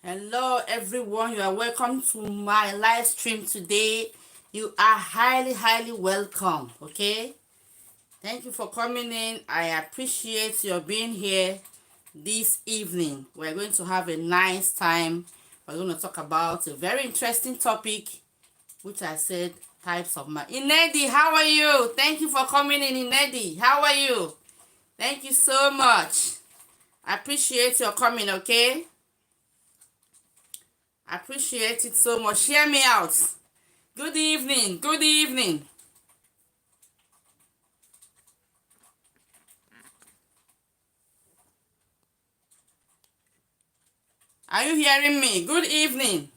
Hello, everyone. You are welcome to my live stream today. You are highly welcome. Okay, thank you for coming in. I appreciate your being here this evening. We're going to have a nice time. We're going to talk about a very interesting topic, which I said types of man. Inedi, how are you? Thank you for coming in, Inedi. How are you? Thank you so much. I appreciate your coming. Okay. I appreciate it so much. Hear me out. Good evening. Good evening. Are you hearing me? Good evening.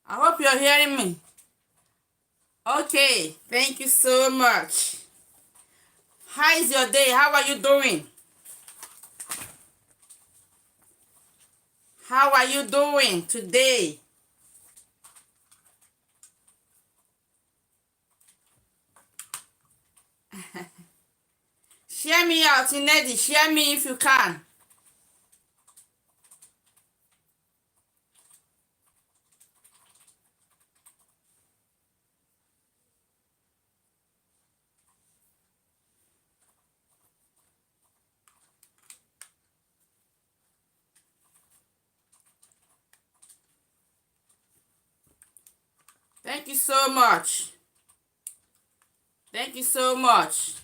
I hope you're hearing me. Okay. Thank you so much. How is your day? How are you doing? How are you doing today? Share me out, Inedi. Share me if you can. Thank you so much. Thank you so much.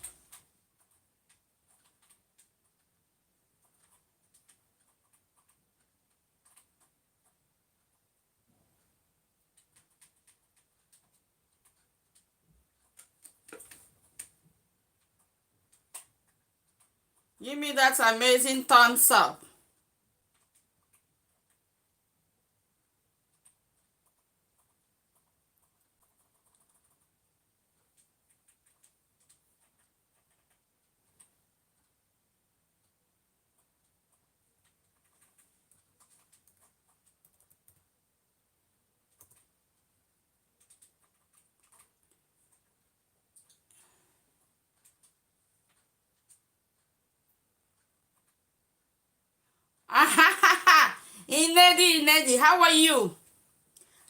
Give me that amazing thumbs up. Inedi, how are you?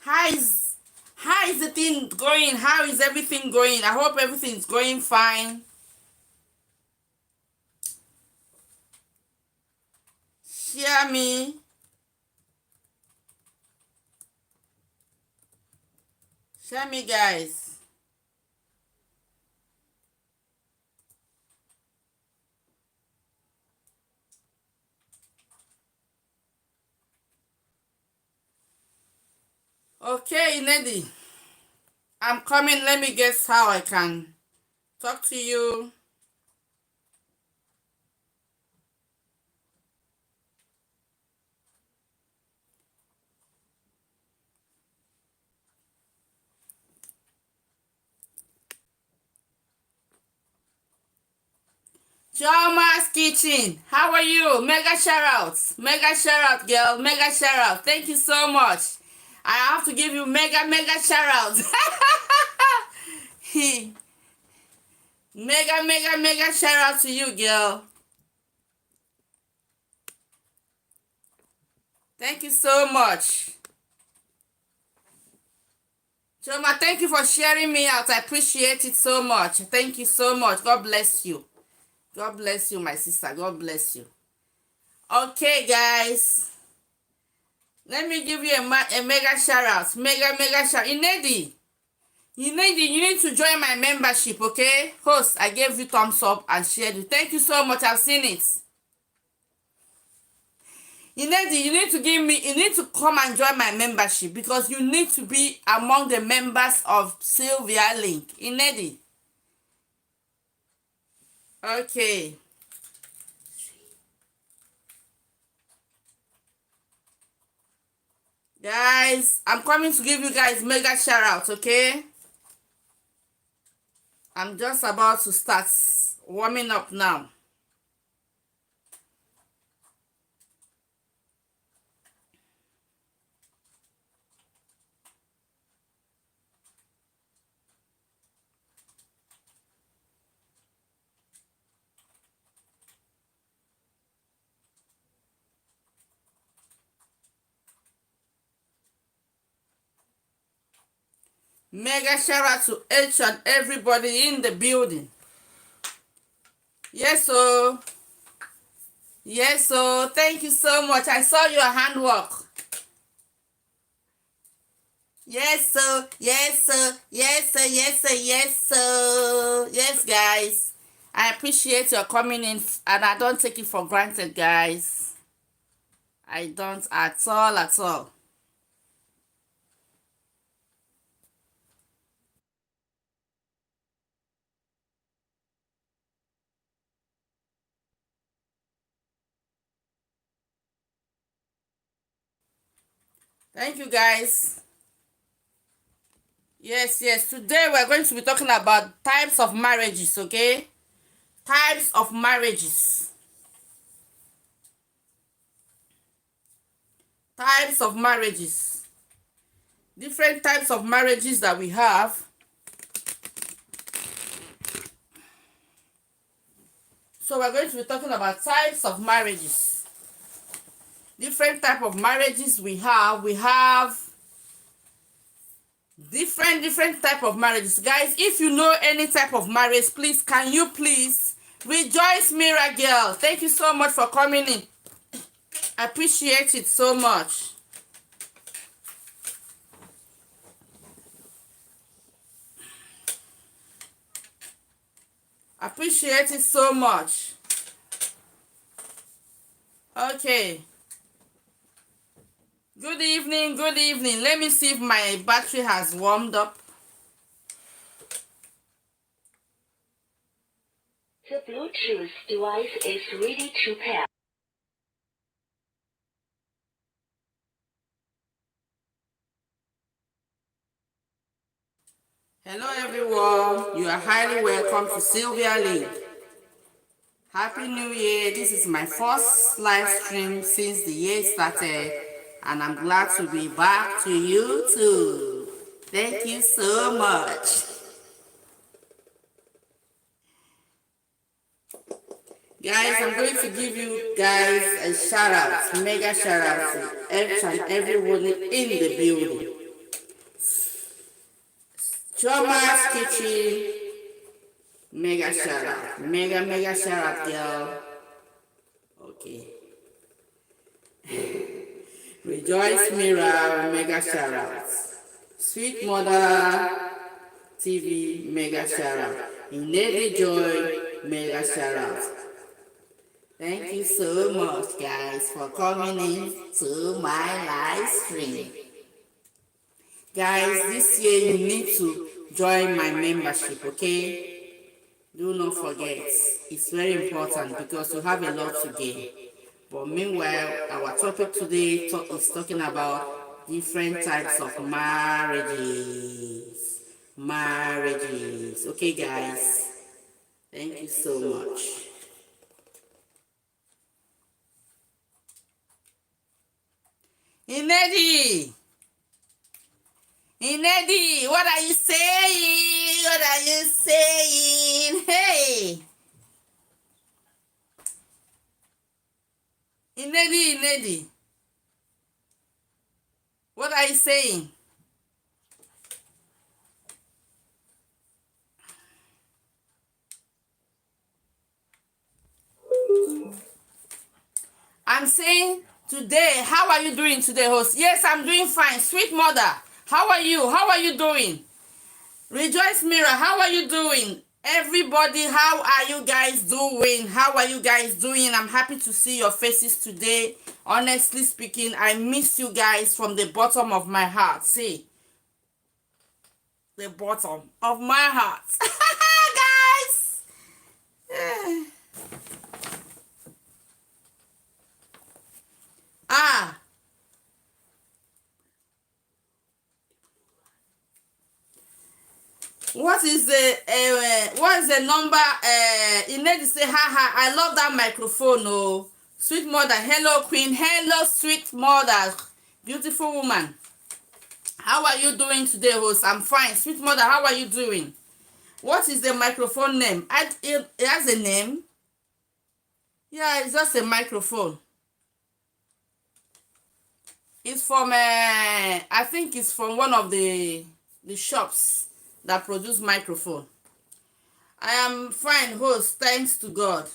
How is how is the thing going? How is everything going? I hope everything's going fine. Share me. Share me, guys. Okay, Nedi. I'm coming. Let me guess how I can talk to you. Chalma's Kitchen. How are you? Mega shout out. Mega shout out, girl. Mega shout out. Thank you so much. I have to give you mega shout out. mega shout out to you, girl. Thank you so much. Choma, thank you for sharing me out. I appreciate it so much. Thank you so much. God bless you. God bless you, my sister. God bless you. Okay, guys. Let me give you a mega shout out. Mega shout. Inedi, you need to join my membership, okay? Host, I gave you thumbs up and shared it. Thank you so much. I've seen it. Inedi, you need to come and join my membership because you need to be among the members of Sylvia Link. Inedi. Okay. Guys, I'm coming to give you guys mega shout out, okay? I'm just about to start warming up now. Mega shout out to each and everybody in the building. Yes, so. Yes, so. Thank you so much. I saw your handwork. Yes, sir. Yes, sir. Yes, sir. Yes, sir. Yes, sir. Yes, guys. I appreciate your coming in, and I don't take it for granted, guys. I don't at all, at all. Thank you, guys. Yes, yes. Today we're going to be talking about types of marriages, okay? Types of marriages. Types of marriages. Different types of marriages that we have. So we're going to be talking about types of marriages. Different type of marriages we have. We have different type of marriages. Guys, if you know any type of marriage, please, can you please rejoice Mira girl? Thank you so much for coming in. I appreciate it so much. Appreciate it so much. Okay. Good evening, good evening. Let me see if my battery has warmed up. The Bluetooth device is ready to pair. Hello everyone. You are highly welcome to Sylvia Lee. Happy New Year. This is my first live stream since the year started, and I'm glad to be back to YouTube. Thank you so much. Guys, I'm going to give you guys a shout out, mega shout out to each and everyone in the building. Choma's Kitchen, mega shout out, mega shout out, girl. Okay. Rejoice Mira, mega shout out. Sweet Mother TV, mega shout out. Inedi Joy, mega shout out. Thank you so much, guys, for coming in to my live stream. Guys, this year you need to join my membership, okay? Do not forget. It's very important because you have a lot to gain. But meanwhile, our topic today is talking about different types of marriages. Marriages. Okay, guys? Thank you so much. Inedi! Inedi, what are you saying? What are you saying? Hey! Inedi. What are you saying? I'm saying today, how are you doing today, host? Yes, I'm doing fine. Sweet mother, how are you? How are you doing? Rejoice Mira, how are you doing? Everybody, how are you guys doing? How are you guys doing? I'm happy to see your faces today. Honestly speaking, I miss you guys from the bottom of my heart. See, the bottom of my heart. Guys! Ah, what is the number? You need to say ha. I love that microphone. Oh, sweet mother. Hello, queen. Hello, sweet mother. Beautiful woman. How are you doing today, host? I'm fine. Sweet mother, how are you doing? What is the microphone name? It has a name. Yeah, it's just a microphone. It's from I think it's from one of the the shops that produce microphone. I am fine, host. Thanks to God.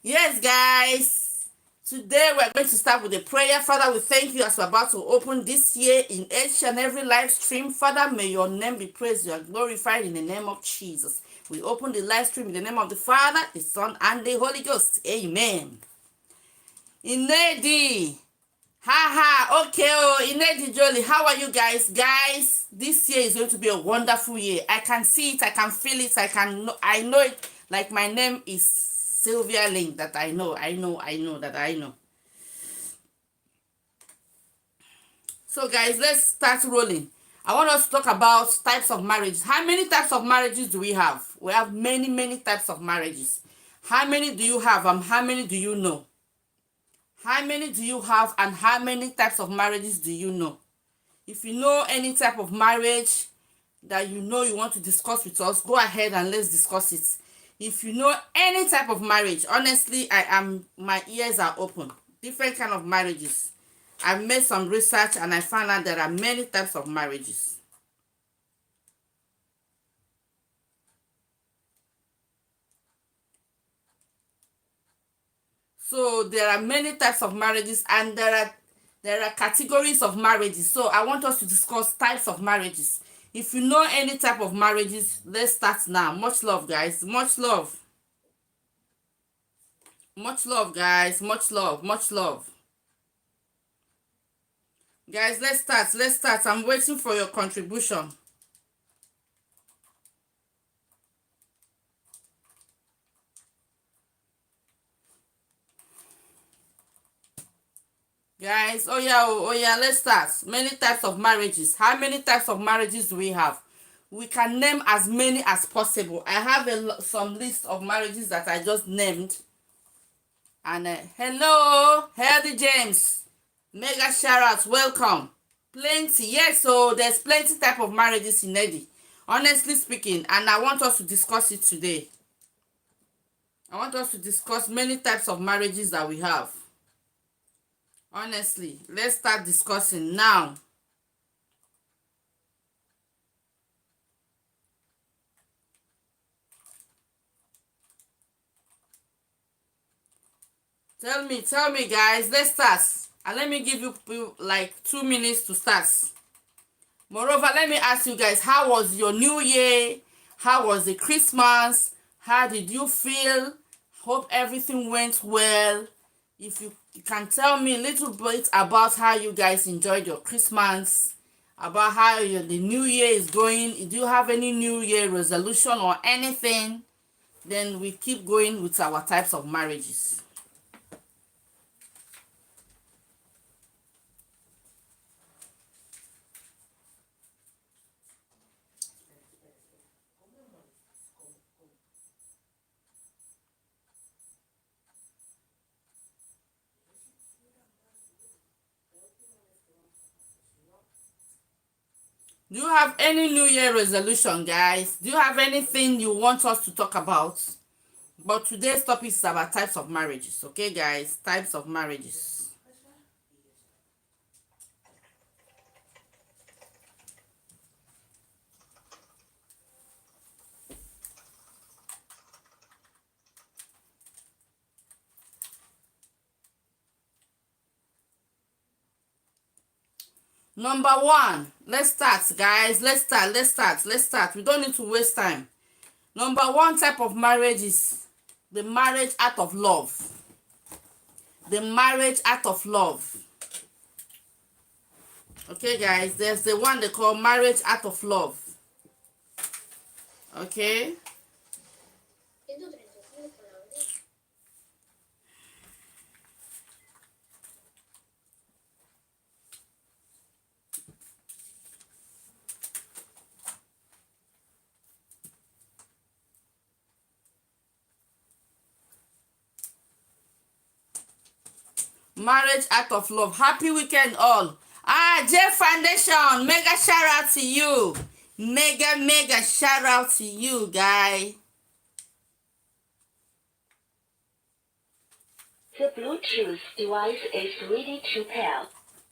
Yes, guys. Today we're going to start with a prayer. Father, we thank you as we're about to open this year in each and every live stream. Father, may your name be praised. You are glorified in the name of Jesus. We open the live stream in the name of the Father, the Son, and the Holy Ghost. Amen. Inedi. Ha, okay, Inedi Jolie, how are you guys? Guys, this year is going to be a wonderful year. I can see it, I can feel it, I know it. Like my name is Sylvia Link, that I know. So guys, let's start rolling. I want us to talk about types of marriages. How many types of marriages do we have? We have many types of marriages. How many do you have and how many do you know? How many do you have and how many types of marriages do you know? If you know any type of marriage that you know you want to discuss with us, go ahead and let's discuss it. If you know any type of marriage, honestly, my ears are open. Different kind of marriages. I've made some research and I found out there are many types of marriages. So there are many types of marriages and there are categories of marriages. So I want us to discuss types of marriages. If you know any type of marriages, let's start now. Much love, guys. Much love. Much love, guys. Much love. Much love. Guys, let's start. Let's start. I'm waiting for your contribution. Guys, oh yeah, let's start. Many types of marriages. How many types of marriages do we have? We can name as many as possible. I have some list of marriages that I just named. And hello, Healthy James. Mega shout out, welcome. Plenty, yes, so there's plenty type of marriages in Eddie. Honestly speaking, and I want us to discuss it today. I want us to discuss many types of marriages that we have. Honestly, let's start discussing now. Tell me guys, let's start. And let me give you like 2 minutes to start. Moreover, let me ask you guys, how was your new year? How was the Christmas? How did you feel? Hope everything went well. If you can tell me a little bit about how you guys enjoyed your Christmas, about how the new year is going. Do you have any new year resolution or anything? Then we keep going with our types of marriages. Do you have any new year resolution, guys? Do you have anything you want us to talk about? But today's topic is about types of marriages. Okay, guys? Types of marriages. Number one, let's start, guys. Let's start. We don't need to waste time. Number one type of marriage is the marriage out of love. The marriage out of love. Okay, guys, there's the one they call marriage out of love. Okay? Marriage out of love. Happy weekend all. J Foundation, mega shout out to you. Mega shout out to you, guy. The Bluetooth device is ready to pair.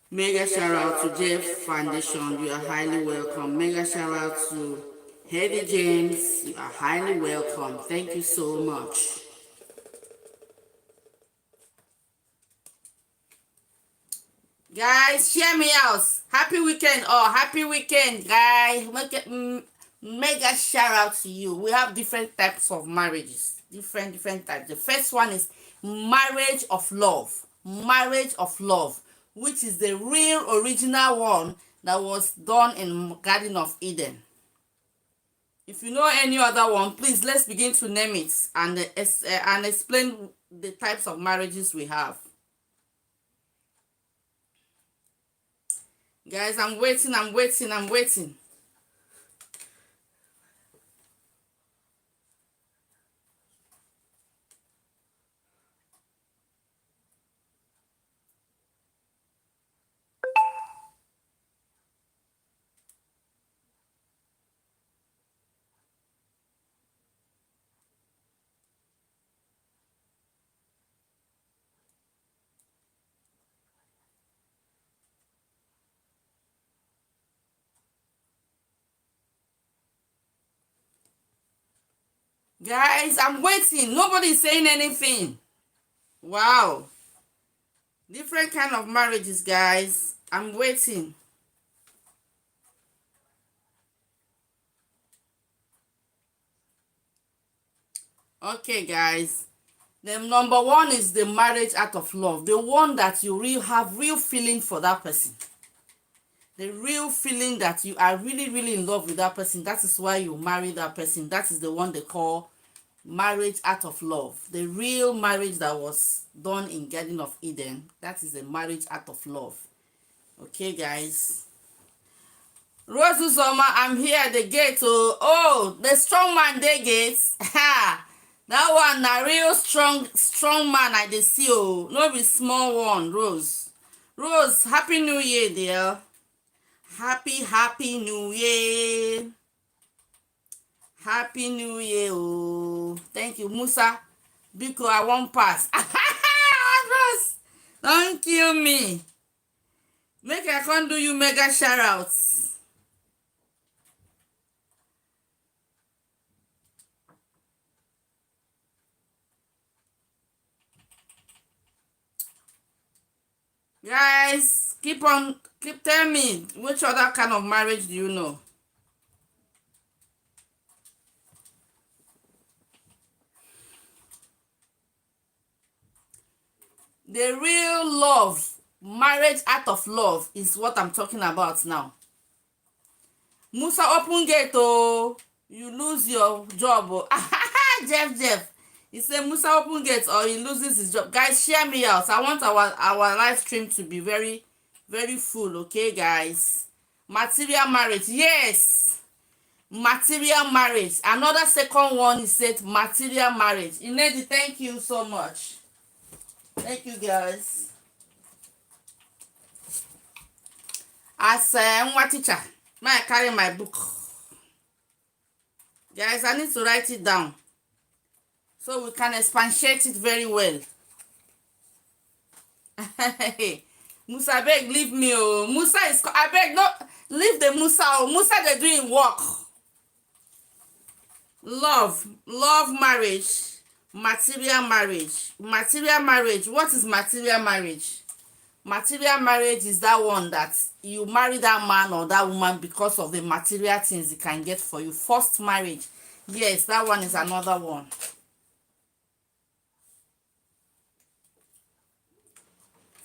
Mega shout out to Jeff Foundation. You are highly welcome. Mega shout out to Heavy James. You are highly welcome. Thank you so much. Guys, share me out. Happy weekend. Oh, happy weekend, guys. Mega shout out to you. We have different types of marriages. Different types. The first one is marriage of love. Marriage of love, which is the real original one that was done in Garden of Eden. If you know any other one, please let's begin to name it and explain the types of marriages we have. Guys, I'm waiting. Guys, I'm waiting. Nobody's saying anything. Wow. Different kind of marriages, guys. I'm waiting. Okay, guys. The number one is the marriage out of love. The one that you have real feeling for that person. The real feeling that you are really in love with that person. That is why you marry that person. That is the one they call marriage out of love. The real marriage that was done in Garden of Eden. That is the marriage out of love. Okay, guys. Rose Uzoma, I'm here at the gate. Oh, the strong man they gate. Ha! That one na real strong man I dey see. Oh, no be small one, Rose. Rose, happy new year, dear. Happy new year. Happy new year. Oh, thank you, Musa. Biko, I won't pass. Rose, don't kill me. Make I can't do you mega shout outs. Guys, keep tell me, which other kind of marriage do you know? The real love, marriage out of love is what I'm talking about now. Musa, open gate, oh, you lose your job. Oh. Jeff. He said Musa open gate or he loses his job. Guys, share me out. I want our live stream to be very full, okay, guys? Material marriage, yes. Material marriage. Another second one is said material marriage. Inedi, thank you so much. Thank you, guys. As a teacher, may I carry my book? Guys, I need to write it down so we can expatiate it very well. Musa, beg, leave me. Oh, Musa is. I beg, no, leave the Musa. Oh, Musa, they're doing work. Love marriage, material marriage. What is material marriage? Material marriage is that one that you marry that man or that woman because of the material things he can get for you. First marriage, yes, that one is another one.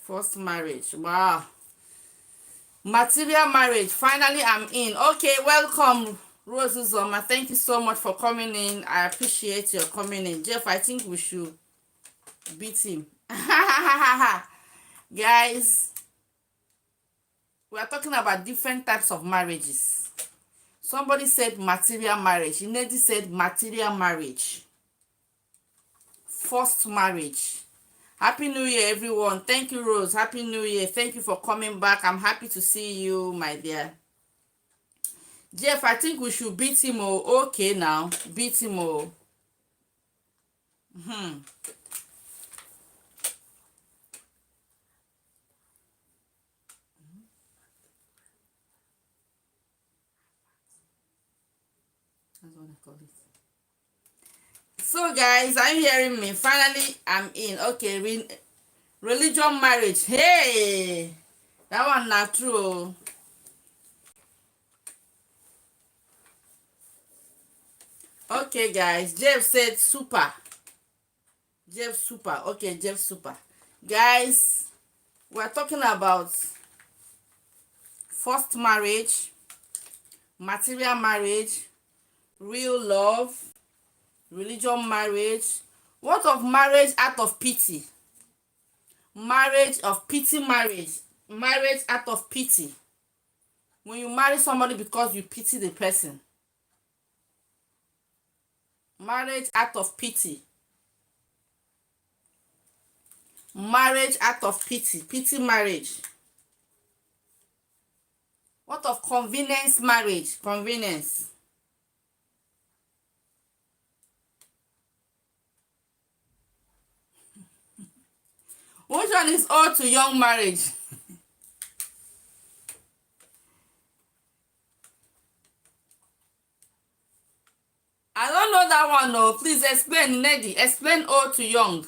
First marriage, wow. Material marriage, finally I'm in. Okay, welcome, Rose Uzoma. Thank you so much for coming in. I appreciate your coming in. Jeff, I think we should beat him. Guys, we are talking about different types of marriages. Somebody said material marriage. Inedi said material marriage. First marriage. Happy New Year, everyone. Thank you, Rose. Happy New Year. Thank you for coming back. I'm happy to see you, my dear. Jeff, I think we should beat him. Oh, okay, now. Beat him. Oh. call it. So guys, are you hearing me? Finally, I'm in. Okay, religion marriage. Hey, that one not true. Okay, guys. Jeff said super. Jeff super. Okay, Jeff super. Guys, we're talking about forced marriage, material marriage, real love, religion marriage. What of marriage out of pity? Marriage of pity marriage. Marriage out of pity. When you marry somebody because you pity the person. Marriage out of pity. Marriage out of pity. Pity marriage. What of convenience marriage? Convenience. Which one is old to young marriage? I don't know that one, no. Please explain, Neddy. Explain old to young.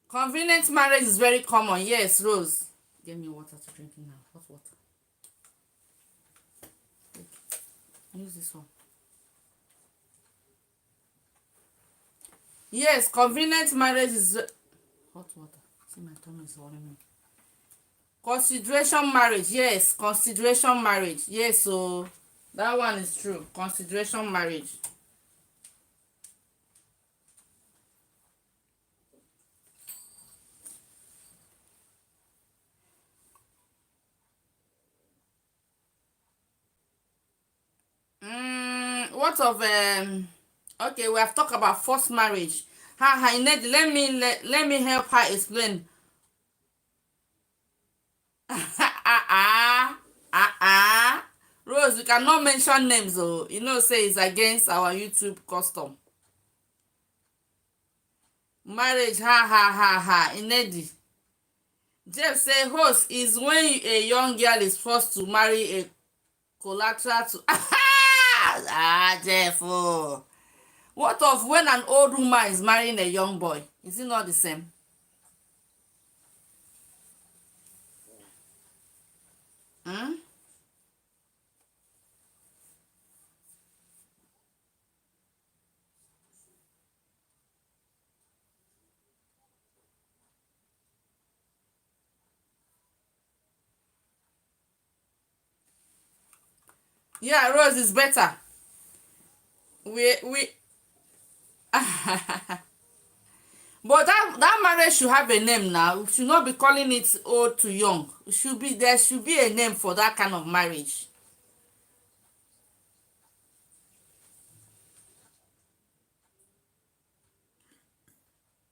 Convenient marriage is very common. Yes, Rose. Get me water to drink now. Hot water. Use this one. Yes, convenient marriage is hot water. See, my tummy is worrying me. Consideration marriage. Yes, consideration marriage. Yes, so that one is true. Consideration marriage. What of okay, we have talked about forced marriage. Ha, let me help her explain. Rose, you cannot mention names, oh. You know, say it's against our YouTube custom. Marriage, ha. Inedi. Jeff say host is when a young girl is forced to marry a collateral to. Jeff. Oh. What of when an old woman is marrying a young boy? Is it not the same? Hmm? Yeah, Rose is better. We But that marriage should have a name now. We should not be calling it old to young. There should be a name for that kind of marriage.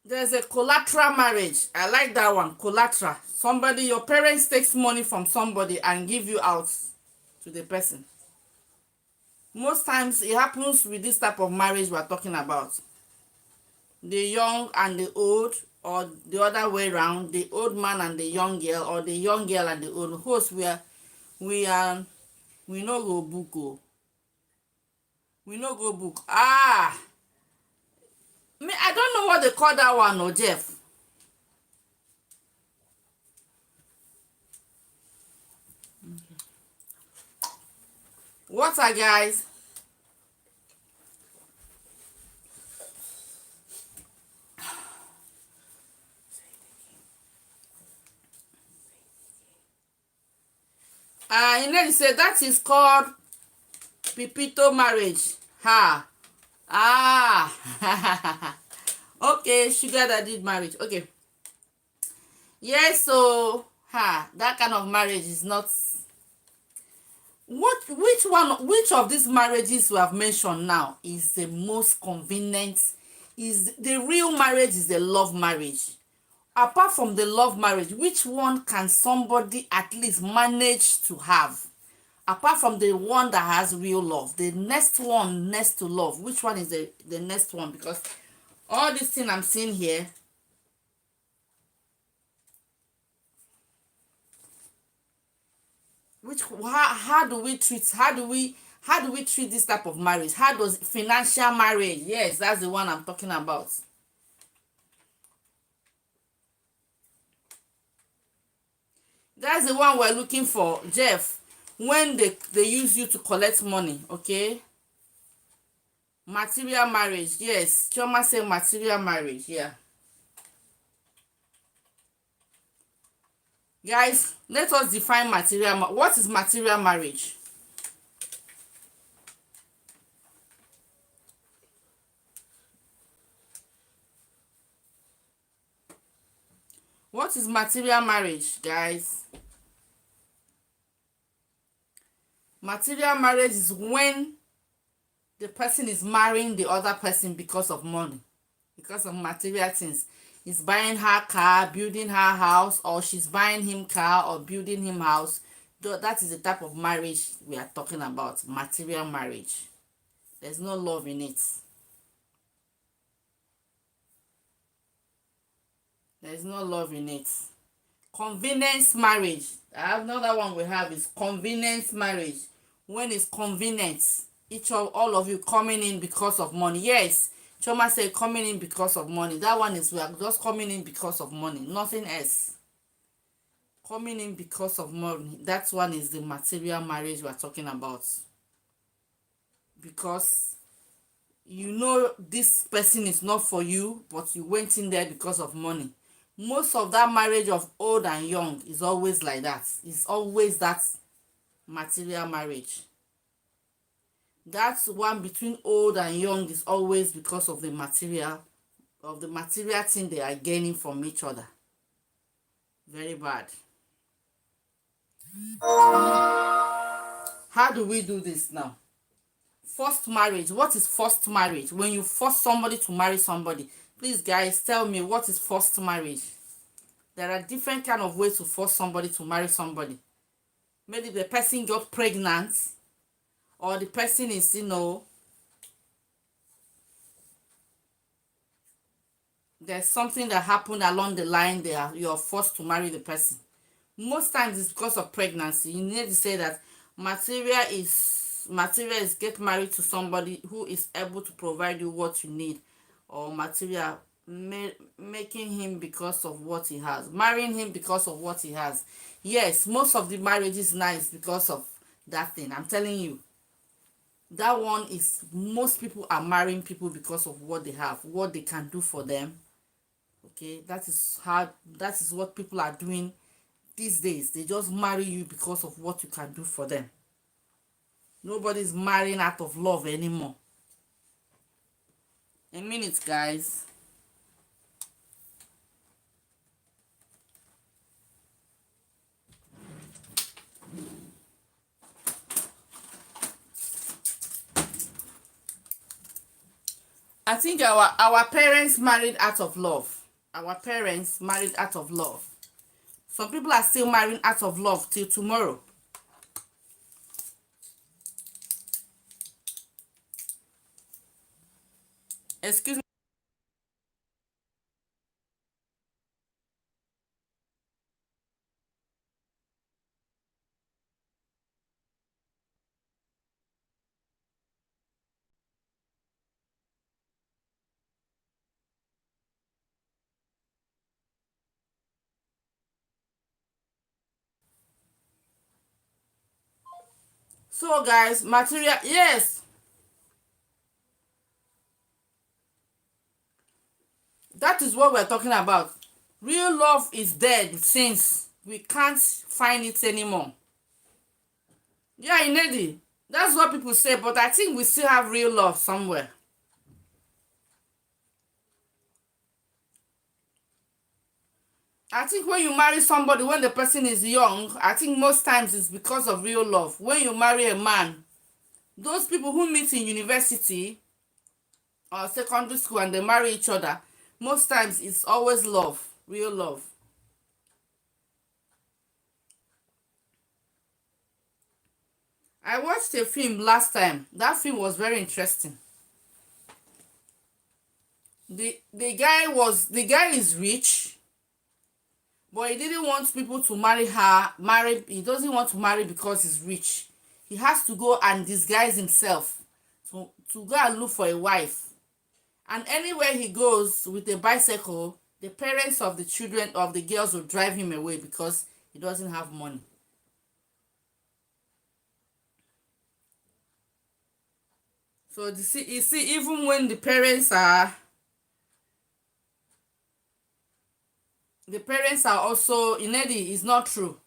There's a collateral marriage. I like that one. Collateral. Somebody, your parents takes money from somebody and give you out to the person. Most times it happens with this type of marriage we're talking about. The young and the old, or the other way around, the old man and the young girl, or the young girl and the old host. We no go book. Oh. We no go book. Me, I don't know what they call that one, oh, Jeff. What are guys? Inedi said that is called Pipito marriage. Ha. Okay, sugar daddy marriage. Okay. Yes, so that kind of marriage is not. Which of these marriages we have mentioned now is the most convenient? Is the real marriage is the love marriage? Apart from the love marriage, which one can somebody at least manage to have? Apart from the one that has real love, the next one next to love, which one is the next one? Because all this thing I'm seeing here, How do we treat, this type of marriage? How does financial marriage? Yes, that's the one I'm talking about. That's the one we're looking for, Jeff. When they use you to collect money, okay? Material marriage, yes. Choma say material marriage, yeah. Guys, let us define what is material marriage? What is material marriage, guys? Material marriage is when the person is marrying the other person because of money, because of material things. He's buying her car, building her house, or she's buying him car or building him house. That is the type of marriage we are talking about, material marriage. There's no love in it. There's no love in it. Convenience marriage. Another one we have is convenience marriage. When it's convenient, all of you coming in because of money. Yes, Choma said coming in because of money. That one is, we are just coming in because of money, nothing else. Coming in because of money. That one is the material marriage we are talking about. Because you know this person is not for you, but you went in there because of money. Most of that marriage of old and young is always like that. It's always that material marriage. That's one between old and young is always because of the material thing they are gaining from each other. Very bad. How do we do this now? Forced marriage. What is forced marriage? When you force somebody to marry somebody. Please, guys, tell me, what is forced marriage? There are different kind of ways to force somebody to marry somebody. Maybe the person got pregnant, or the person is, there's something that happened along the line there, you're forced to marry the person. Most times it's because of pregnancy. You need to say that material is get married to somebody who is able to provide you what you need, or material making him because of what he has, marrying him because of what he has. Yes, most of the marriage is nice because of that thing. I'm telling you, that one is, most people are marrying people because of what they have, what they can do for them. Okay, that is what people are doing these days. They just marry you because of what you can do for them. Nobody's marrying out of love anymore. A minute, guys. I think our parents married out of love. Our parents married out of love. Some people are still marrying out of love till tomorrow. Excuse me. So, guys, material, yes, that is what we're talking about. Real love is dead since we can't find it anymore. Yeah, Inedi, that's what people say, but I think we still have real love somewhere. I think when you marry somebody, when the person is young, I think most times it's because of real love. When you marry a man, those people who meet in university or secondary school and they marry each other, most times it's always love, real love. I watched a film last time. That film was very interesting. The guy is rich. But he didn't want people to he doesn't want to marry because he's rich. He has to go and disguise himself to go and look for a wife. And anywhere he goes with a bicycle, the parents of the children of the girls will drive him away because he doesn't have money. So you see, even when the parents are also in Eddie, it's not true.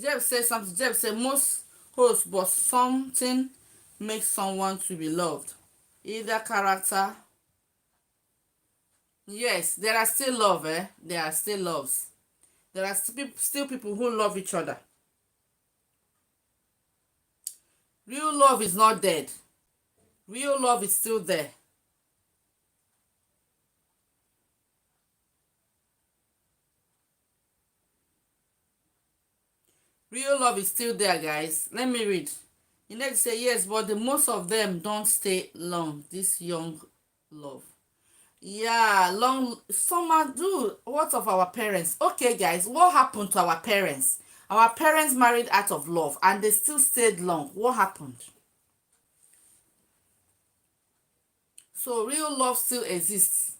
Jeff said something. Jeff said most hosts, but something makes someone to be loved. Either character. Yes, there are still love, eh? There are still loves. There are still people who love each other. Real love is not dead. Real love is still there. Real love is still there, guys. Let me read. You need to say yes, but most of them don't stay long. This young love. Yeah, long. Some do. What of our parents? Okay, guys, what happened to our parents? Our parents married out of love and they still stayed long. What happened? So real love still exists.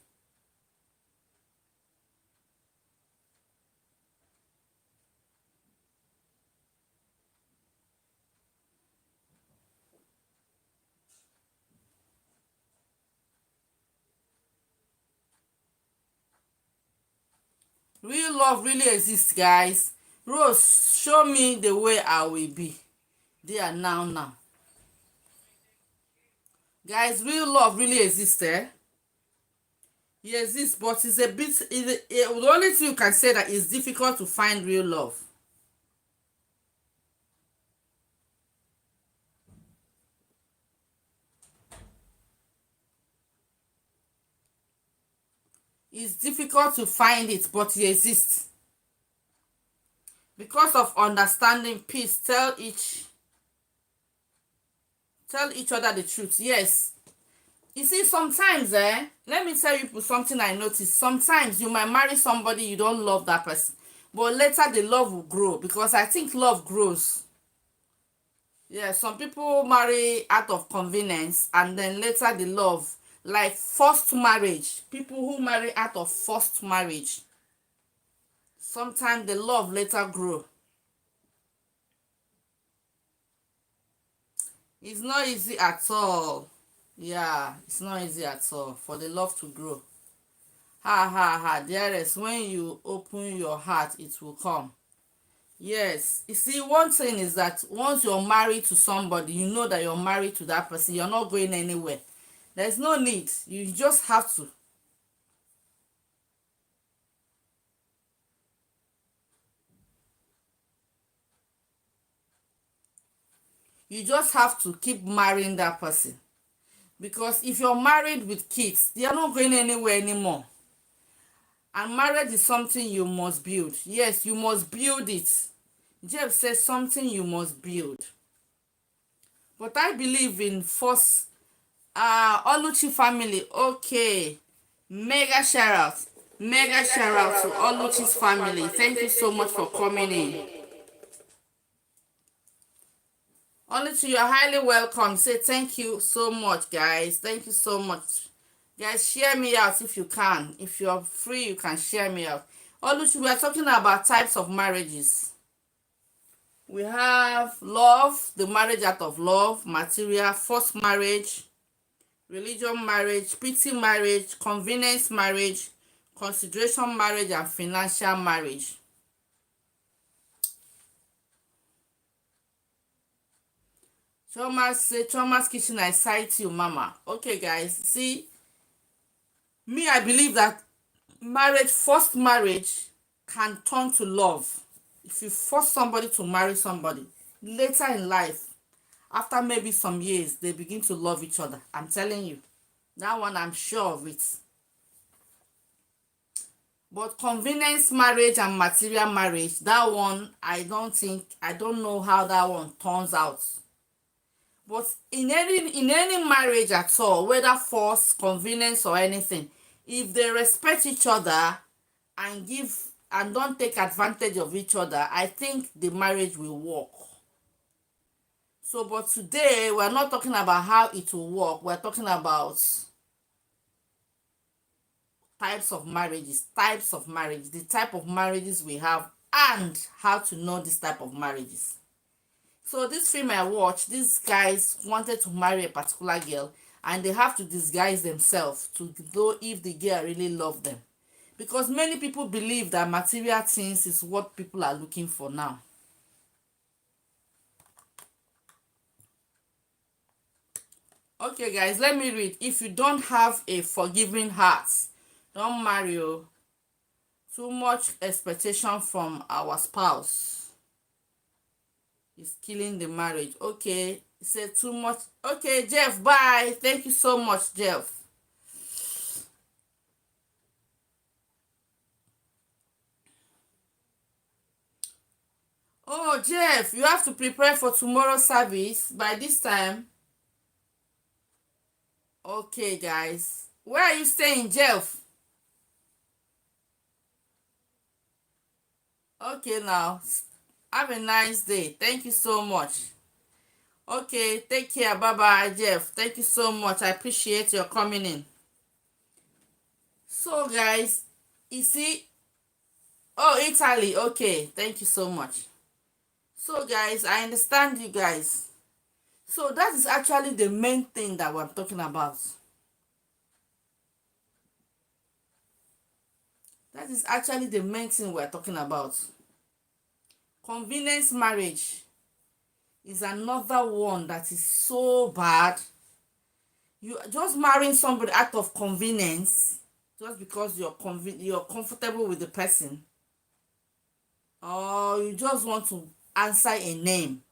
Real love really exists, guys. Rose, show me the way I will be. They are now. Guys, real love really exists, eh? It exists, but it's a bit. The only thing you can say that it's difficult to find real love. It's difficult to find it, but it exists. Because of understanding, peace, tell each other the truth. Yes. You see, sometimes, let me tell you something I noticed. Sometimes you might marry somebody you don't love that person, but later the love will grow because I think love grows. Yeah, some people marry out of convenience and then later the love, like forced marriage. People who marry out of forced marriage, sometimes the love later grow. It's not easy at all. Yeah, it's not easy at all for the love to grow. Ha ha ha, dearest, when you open your heart, it will come. Yes, you see, one thing is that once you're married to somebody, you know that you're married to that person, you're not going anywhere. There's no need, you just have to. You just have to keep marrying that person. Because if you're married with kids, they are not going anywhere anymore. And marriage is something you must build. Yes, you must build it. Jeff says something you must build. But I believe in first Oluchi family. Okay. Mega shout out. Mega shout out to Oluchi's family. Thank you so much for coming in. Oluchi, you're highly welcome. Say thank you so much, guys. Thank you so much. Guys, share me out if you can. If you're free, you can share me out. Oluchi, we are talking about types of marriages. We have love, the marriage out of love, material, forced marriage, religion marriage, pity marriage, convenience marriage, consideration marriage, and financial marriage. Thomas kitchen, I cite you, mama. Okay, guys, see, me, I believe that forced marriage can turn to love. If you force somebody to marry somebody, later in life, after maybe some years, they begin to love each other. I'm telling you. That one, I'm sure of it. But convenience marriage and material marriage, that one, I don't know how that one turns out. But in any marriage at all, whether force, convenience, or anything, if they respect each other and give and don't take advantage of each other, I think the marriage will work. So, but today we're not talking about how it will work. We're talking about types of marriage, the type of marriages we have, and how to know this type of marriages. So this film I watched, these guys wanted to marry a particular girl, and they have to disguise themselves to know if the girl really love them. Because many people believe that material things is what people are looking for now. Okay guys, let me read. If you don't have a forgiving heart, don't marry. Oh. Too much expectation from our spouse is killing the marriage. Okay, he said too much. Okay, Jeff, bye. Thank you so much, Jeff. Oh, Jeff, you have to prepare for tomorrow's service by this time. Okay, guys. Where are you staying, Jeff? Okay, now. Have a nice day. Thank you so much. Okay, take care. Bye-bye, Jeff. Thank you so much. I appreciate your coming in. So, guys, you see... Oh, Italy. Okay, thank you so much. So, guys, I understand you guys. So, that is actually the main thing that we're talking about. That is actually the main thing we're talking about. Convenience marriage is another one that is so bad. You just marrying somebody out of convenience just because you're comfortable with the person, or you just want to answer a name.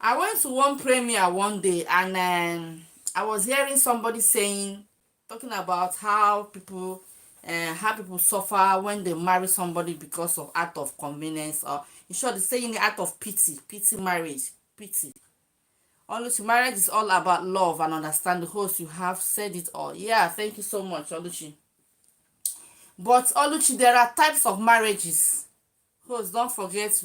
I went to one premiere one day, and I was hearing somebody talking about how people suffer when they marry somebody because of act of convenience, or in short, they're saying act of pity marriage, pity. Oluchi, marriage is all about love and understanding. Host, you have said it all. Yeah, thank you so much, Oluchi. But Oluchi, there are types of marriages. Host, don't forget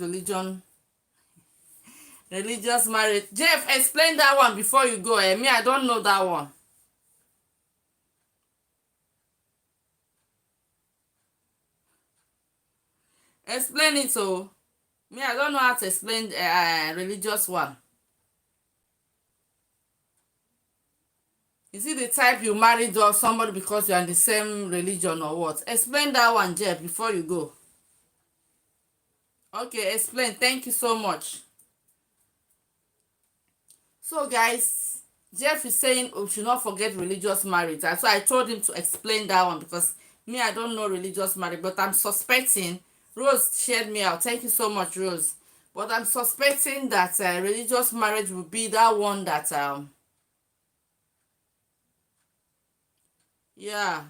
religious marriage. Jeff, explain that one before you go. Me, I don't know that one. Explain it. So me, I don't know how to explain religious one. Is it the type you married or somebody because you're in the same religion or what? Explain that one, Jeff, before you go. Okay, explain. Thank you so much. So, guys, Jeff is saying we should not forget religious marriage. And so I told him to explain that one because me, I don't know religious marriage, but I'm suspecting. Rose shared me out. Thank you so much, Rose. But I'm suspecting that religious marriage will be that one that yeah.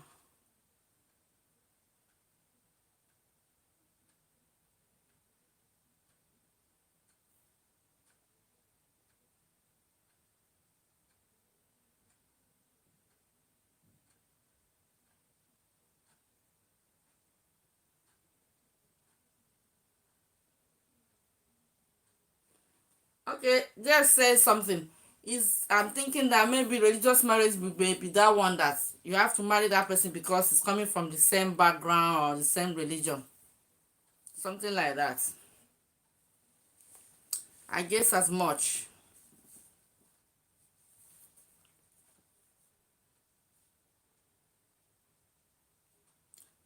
Okay, just say something. Is I'm thinking that maybe religious marriage may be that one that you have to marry that person because it's coming from the same background or the same religion. Something like that. I guess as much.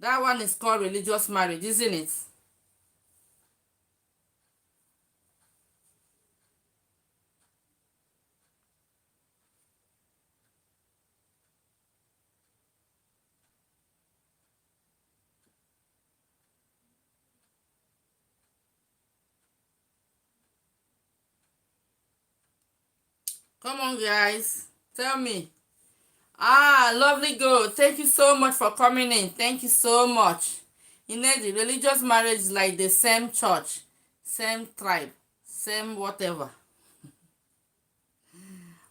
That one is called religious marriage, isn't it? Come on, guys. Tell me. Ah, lovely girl. Thank you so much for coming in. Thank you so much. The religious marriage is like the same church, same tribe, same whatever.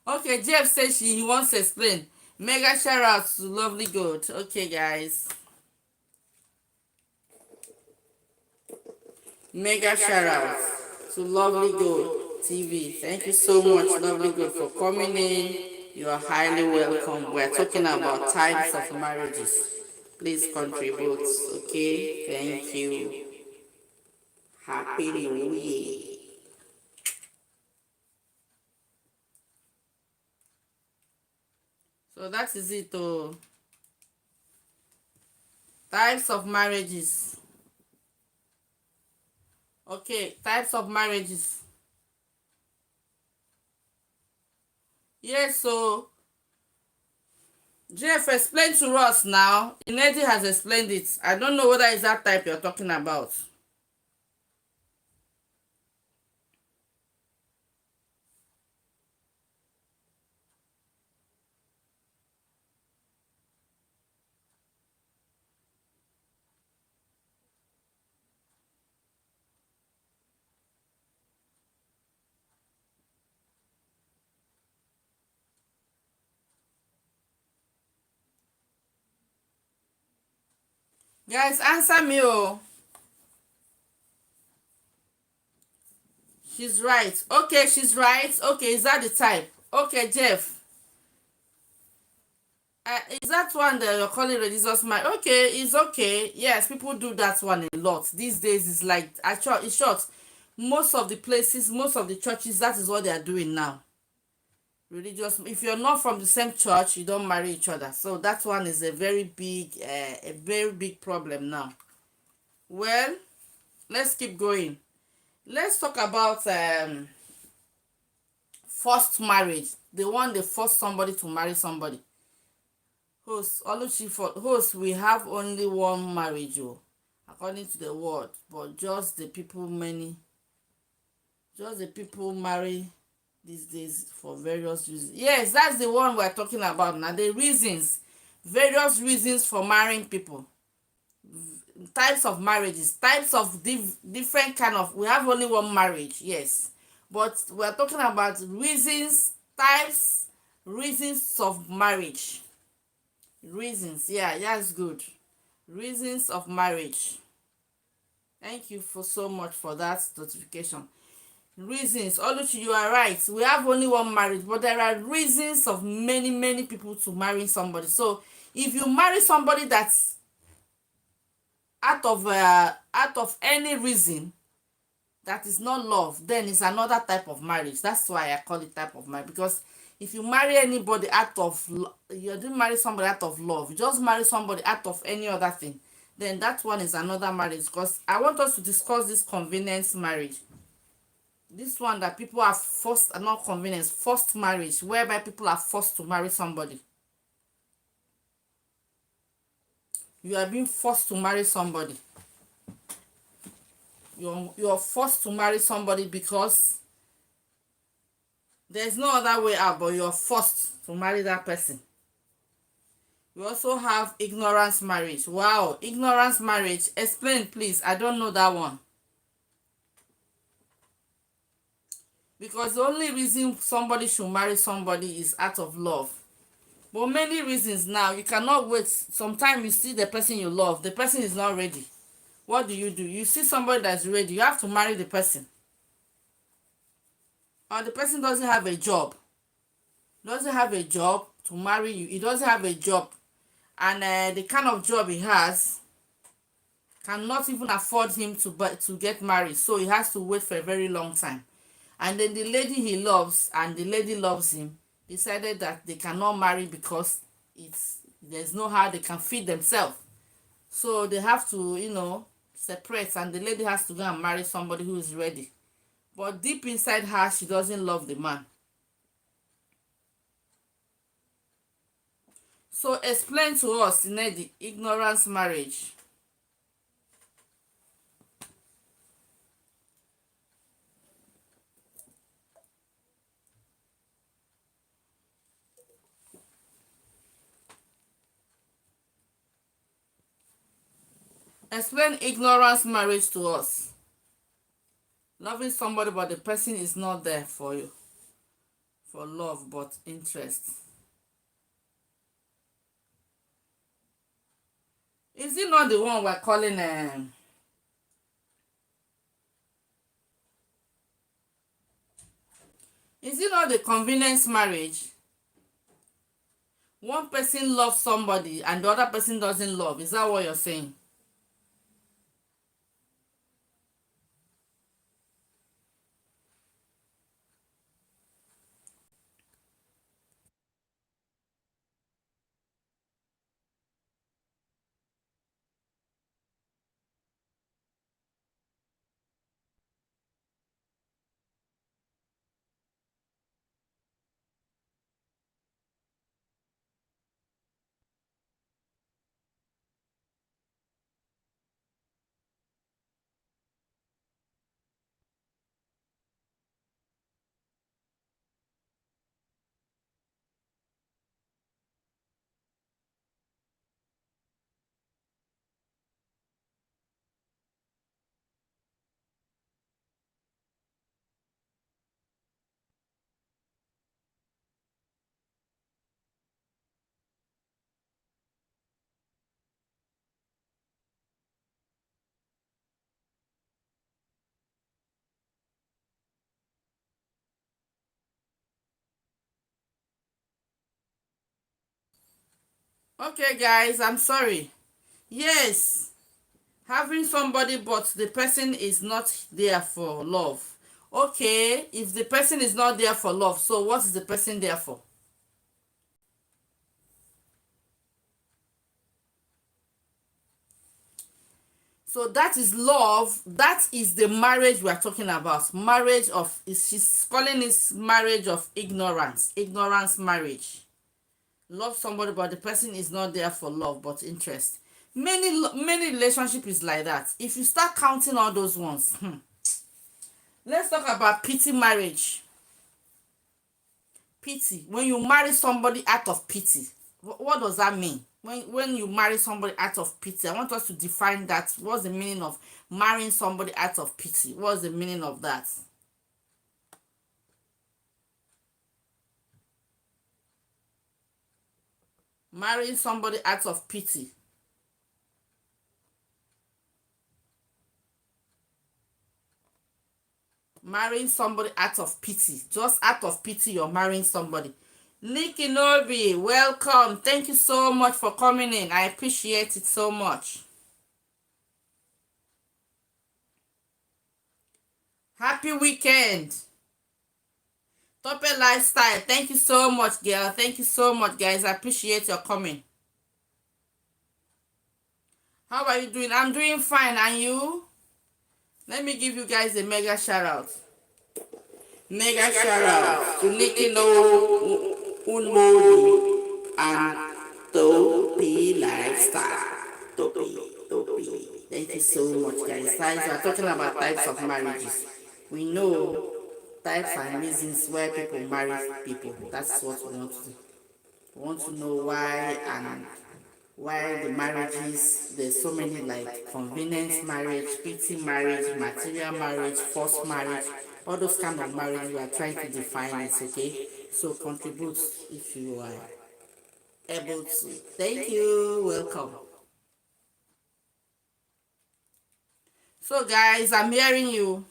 Okay, Jeff says he wants to explain. Mega shout out to Lovely Goat. Okay, guys. Mega shout out to Lovely Goat TV. Thank you so much, Lovely Goat, for coming in. You are highly welcome. We're talking about types of marriages. Please contribute. Okay, thank you. Happy New Year. So that is it. Oh, types of marriages. Okay, types of marriages. Yes, so Jeff explained to us now. Inedi has explained it. I don't know whether it's that type you're talking about. Guys, answer me. Oh, she's right. Okay, she's right. Okay, is that the type? Okay, Jeff. Is that one that you're calling religious marriage? Okay, it's okay. Yes, people do that one a lot these days. It's like, actually, in short, most of the places, most of the churches, that is what they are doing now. Religious. If you're not from the same church, you don't marry each other. So that one is a very big problem now. Well, let's keep going. Let's talk about forced marriage. The one they force somebody to marry somebody. Host, Oluchi, for host, we have only one marriage, oh, according to the word, but just the people marry these days for various reasons. Yes, that's the one we're talking about now. The reasons, various reasons for marrying people, types of marriages, types of different kind of. We have only one marriage, yes, but we're talking about reasons, types, reasons of marriage. Reasons, yeah, that's good. Reasons of marriage. Thank you for so much for that notification. Reasons, Oluchi, you are right. We have only one marriage, but there are reasons of many people to marry somebody. So if you marry somebody that's out of any reason that is not love, then it's another type of marriage. That's why I call it type of marriage. Because if you marry anybody out of you didn't marry somebody out of love, you just marry somebody out of any other thing, then that one is another marriage. Because I want us to discuss this convenience marriage, this one that people are forced, not convenience, forced marriage, whereby people are forced to marry somebody. You are being forced to marry somebody. You're forced to marry somebody because there's no other way out, but you're forced to marry that person. We also have ignorance marriage. Wow, ignorance marriage. Explain, please. I don't know that one. Because the only reason somebody should marry somebody is out of love. But many reasons now, you cannot wait. Sometimes you see the person you love, the person is not ready. What do? You see somebody that's ready, you have to marry the person. Or the person doesn't have a job. Doesn't have a job to marry you. He doesn't have a job. And the kind of job he has cannot even afford him to get married. So he has to wait for a very long time. And then the lady he loves and the lady loves him decided that they cannot marry because there's no how they can feed themselves. So they have to, separate, and the lady has to go and marry somebody who is ready. But deep inside her, she doesn't love the man. So explain to us, the ignorance marriage. Explain ignorance marriage to us. Loving somebody but the person is not there for you, for love but interest. Is it not the one we're calling is it not the convenience marriage? One person loves somebody and the other person doesn't love. Is that what you're saying? Okay, guys, I'm sorry. Yes, having somebody but the person is not there for love. Okay, if the person is not there for love, so what is the person there for? So that is love. That is the marriage we are talking about. Marriage of, she's calling this marriage of ignorance. Ignorance marriage. Love somebody but the person is not there for love but interest. Many relationship is like that. If you start counting all those ones, let's talk about pity marriage. Pity, when you marry somebody out of pity, what does that mean? When you marry somebody out of pity, I want us to define that. What's the meaning of marrying somebody out of pity? What's the meaning of that? Marrying somebody out of pity. Marrying somebody out of pity. Just out of pity, you're marrying somebody. Nikki Nobi, welcome. Thank you so much for coming in. I appreciate it so much. Happy weekend. Tope Lifestyle. Thank you so much, girl. Thank you so much, guys. I appreciate your coming. How are you doing? I'm doing fine. And you? Let me give you guys a mega shout out. Mega shout out to Nikki No Unmodi and Tope Lifestyle. Tope. Thank you so much, guys. Guys, we're talking about types of marriages. We know types and reasons why people marry people. That's what we want to do. We want to know why and why the marriages, there's so many like convenience marriage, pity marriage, material marriage, forced marriage, all those kind of marriage we are trying to define it, okay? So contribute if you are able to. Thank you. Welcome. So guys, I'm hearing you.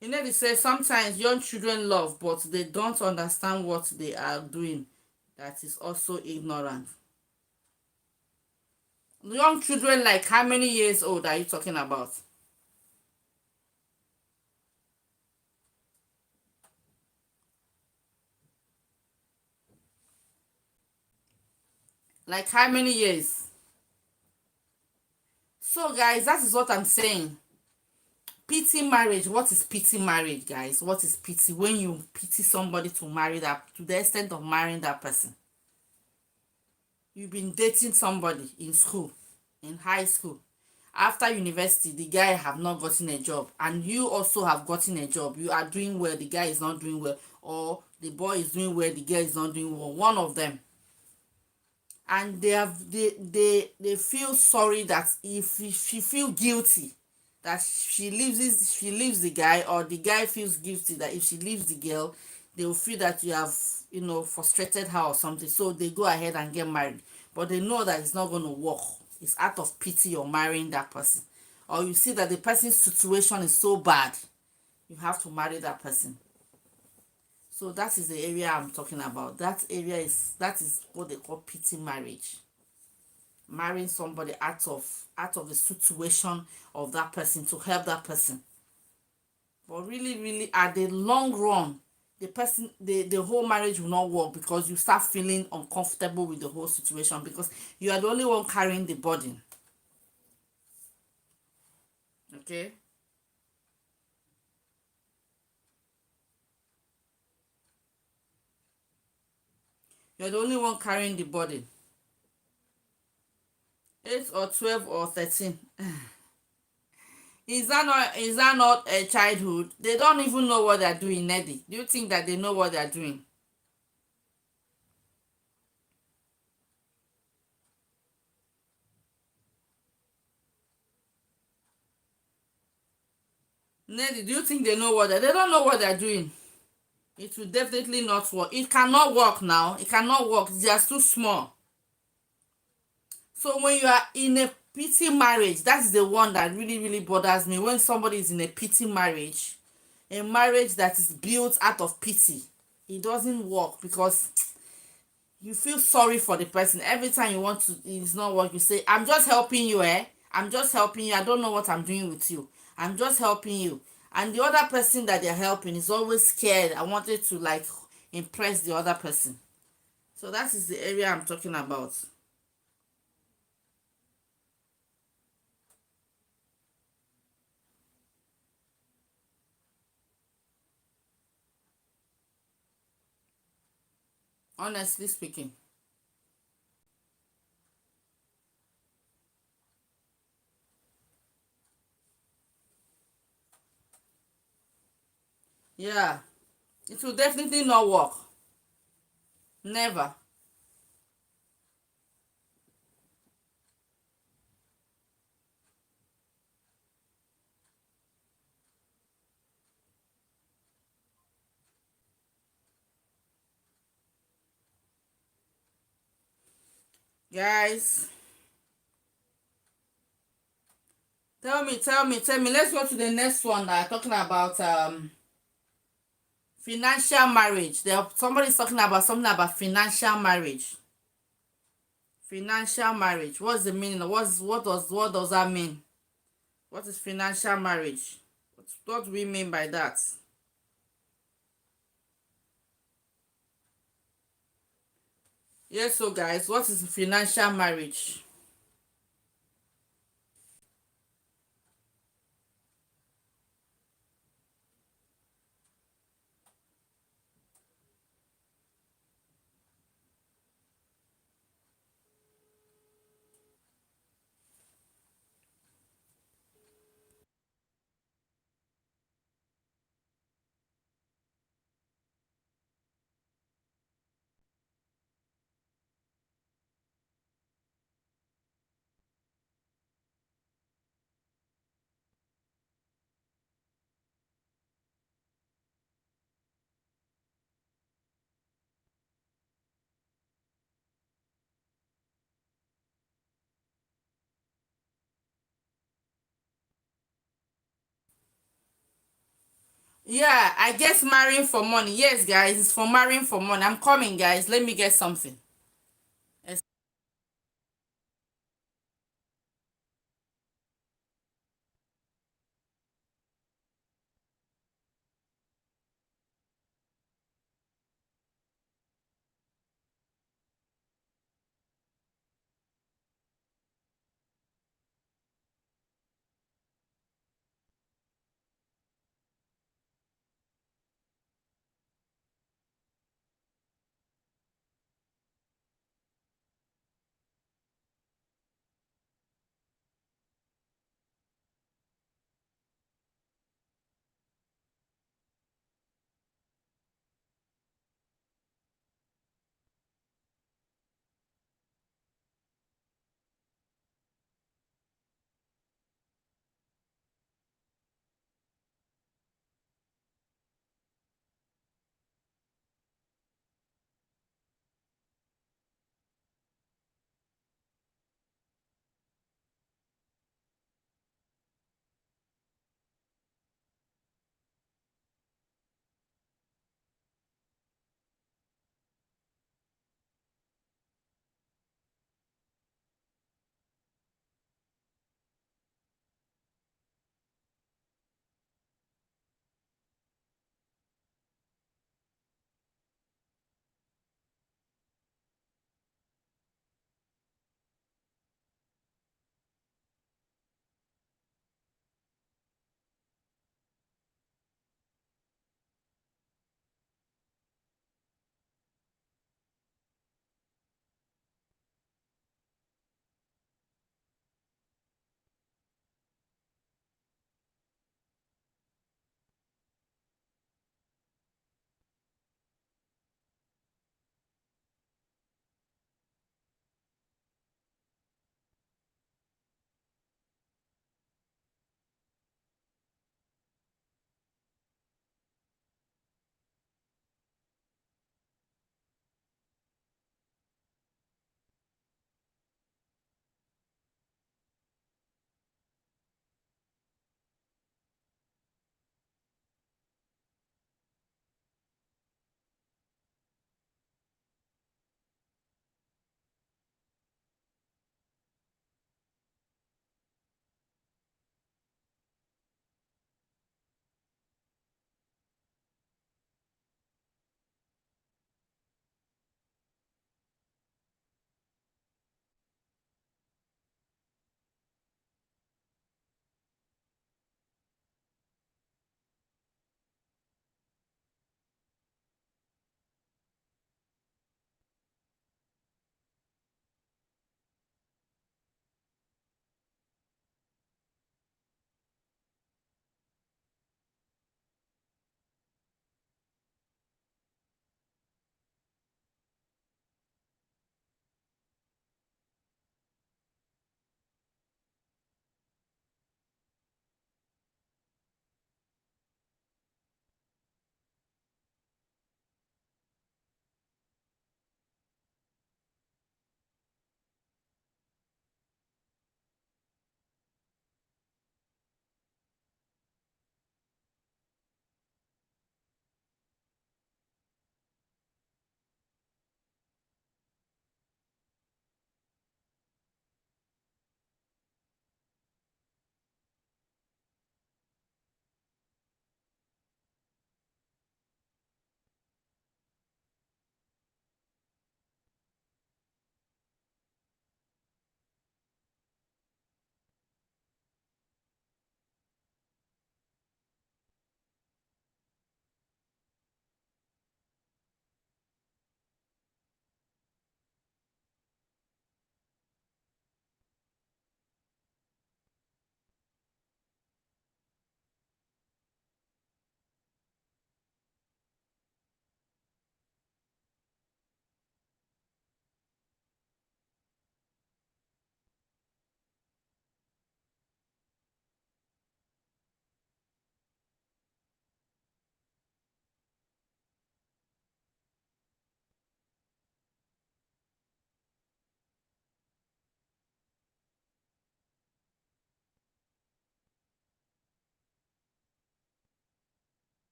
You know, they say sometimes young children love, but they don't understand what they are doing. That is also ignorant. Young children, like how many years old are you talking about? Like how many years? So guys, that is what I'm saying. Pity marriage. What is pity marriage, guys? What is pity? When you pity somebody to marry that, to the extent of marrying that person. You've been dating somebody in school, in high school. After university, the guy have not gotten a job, and you also have gotten a job. You are doing well, the guy is not doing well, or the boy is doing well, the girl is not doing well. One of them, and they feel sorry that if she feel guilty that she leaves the guy, or the guy feels guilty that if she leaves the girl, they will feel that you have, frustrated her or something, so they go ahead and get married. But they know that it's not going to work. It's out of pity you're marrying that person. Or you see that the person's situation is so bad, you have to marry that person. So that is the area I'm talking about. That is what they call pity marriage. Marrying somebody out of the situation of that person to help that person. But really, really, at the long run, the whole marriage will not work, because you start feeling uncomfortable with the whole situation, because you are the only one carrying the burden. Okay. You're the only one carrying the burden. 8 or 12 or 13. Is that not a childhood? They don't even know what they're doing, Neddy. Do you think that they know what they're doing? Neddy, do you think they know they don't know what they're doing? It will definitely not work. It cannot work now. It cannot work. They are too small. So when you are in a pity marriage, that's the one that really, really bothers me. When somebody is in a pity marriage, a marriage that is built out of pity, it doesn't work, because you feel sorry for the person. Every time you want to, it's not what you say, I'm just helping you, I'm just helping you. I don't know what I'm doing with you. I'm just helping you. And the other person that they're helping is always scared. I wanted to like impress the other person. So that is the area I'm talking about. Honestly speaking. Yeah. It will definitely not work. Never. Guys, tell me. Let's go to the next one that I'm talking about financial marriage. Somebody's talking about something about financial marriage. Financial marriage. What's the meaning? What does that mean? What is financial marriage? What do we mean by that? Yes, so guys, what is financial marriage? Yeah, I guess marrying for money. Yes, guys, it's for marrying for money. I'm coming, guys. Let me get something. Yes.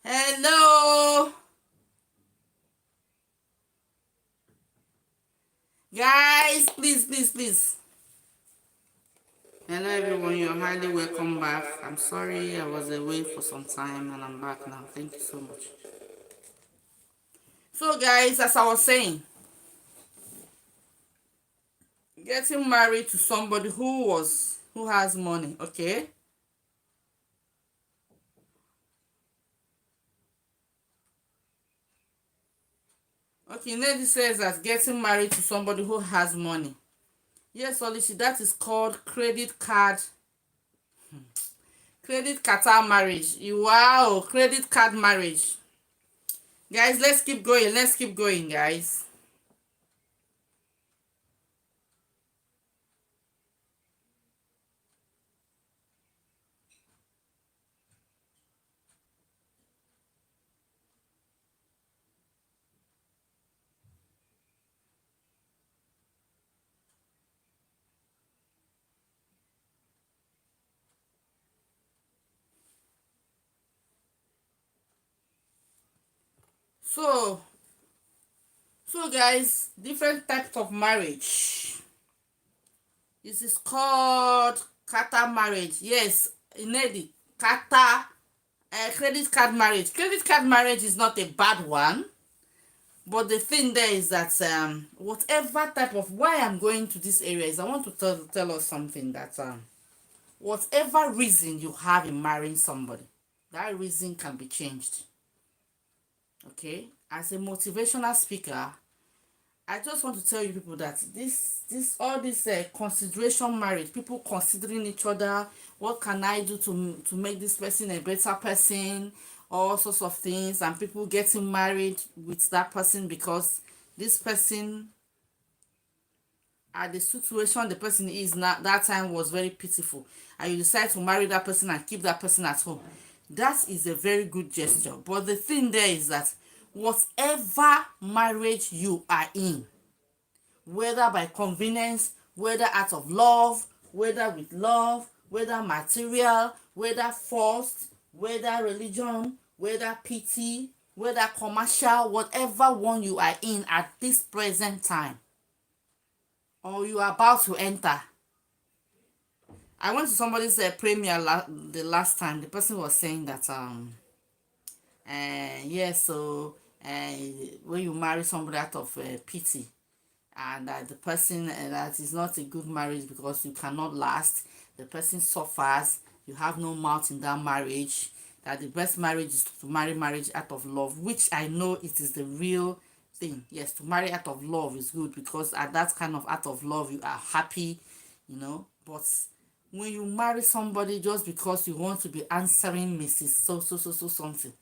Hello, guys. Please. Hello, everyone. You're highly welcome back. I'm sorry I was away for some time and I'm back now. Thank you so much. So, guys, as I was saying, getting married to somebody who has money, okay? Okay, Lady says that getting married to somebody who has money. Yes, Olishi, that is called credit card marriage. Wow, credit card marriage. Guys, let's keep going. Let's keep going, guys. So, guys, different types of marriage. This is called kata marriage. Yes, Inedi, kata credit card marriage. Credit card marriage is not a bad one, but the thing there is that whatever type of why I'm going to this area is I want to tell us something that whatever reason you have in marrying somebody, that reason can be changed. Okay, as a motivational speaker, I just want to tell you people that all this consideration marriage, people considering each other, what can I do to make this person a better person, all sorts of things, and people getting married with that person because this person, at the situation the person is now, that time was very pitiful, and you decide to marry that person and keep that person at home. That is a very good gesture. But the thing there is that whatever marriage you are in, whether by convenience, whether out of love, whether with love, whether material, whether forced, whether religion, whether pity, whether commercial, whatever one you are in at this present time, or you are about to enter. I went to somebody's premiere the last time. The person was saying that so when you marry somebody out of pity, and that the person that is not a good marriage because you cannot last, the person suffers, you have no mouth in that marriage, that the best marriage is to marriage out of love, which I know it is the real thing. Yes, to marry out of love is good because at that kind of out of love you are happy, but when you marry somebody just because you want to be answering Mrs. So something,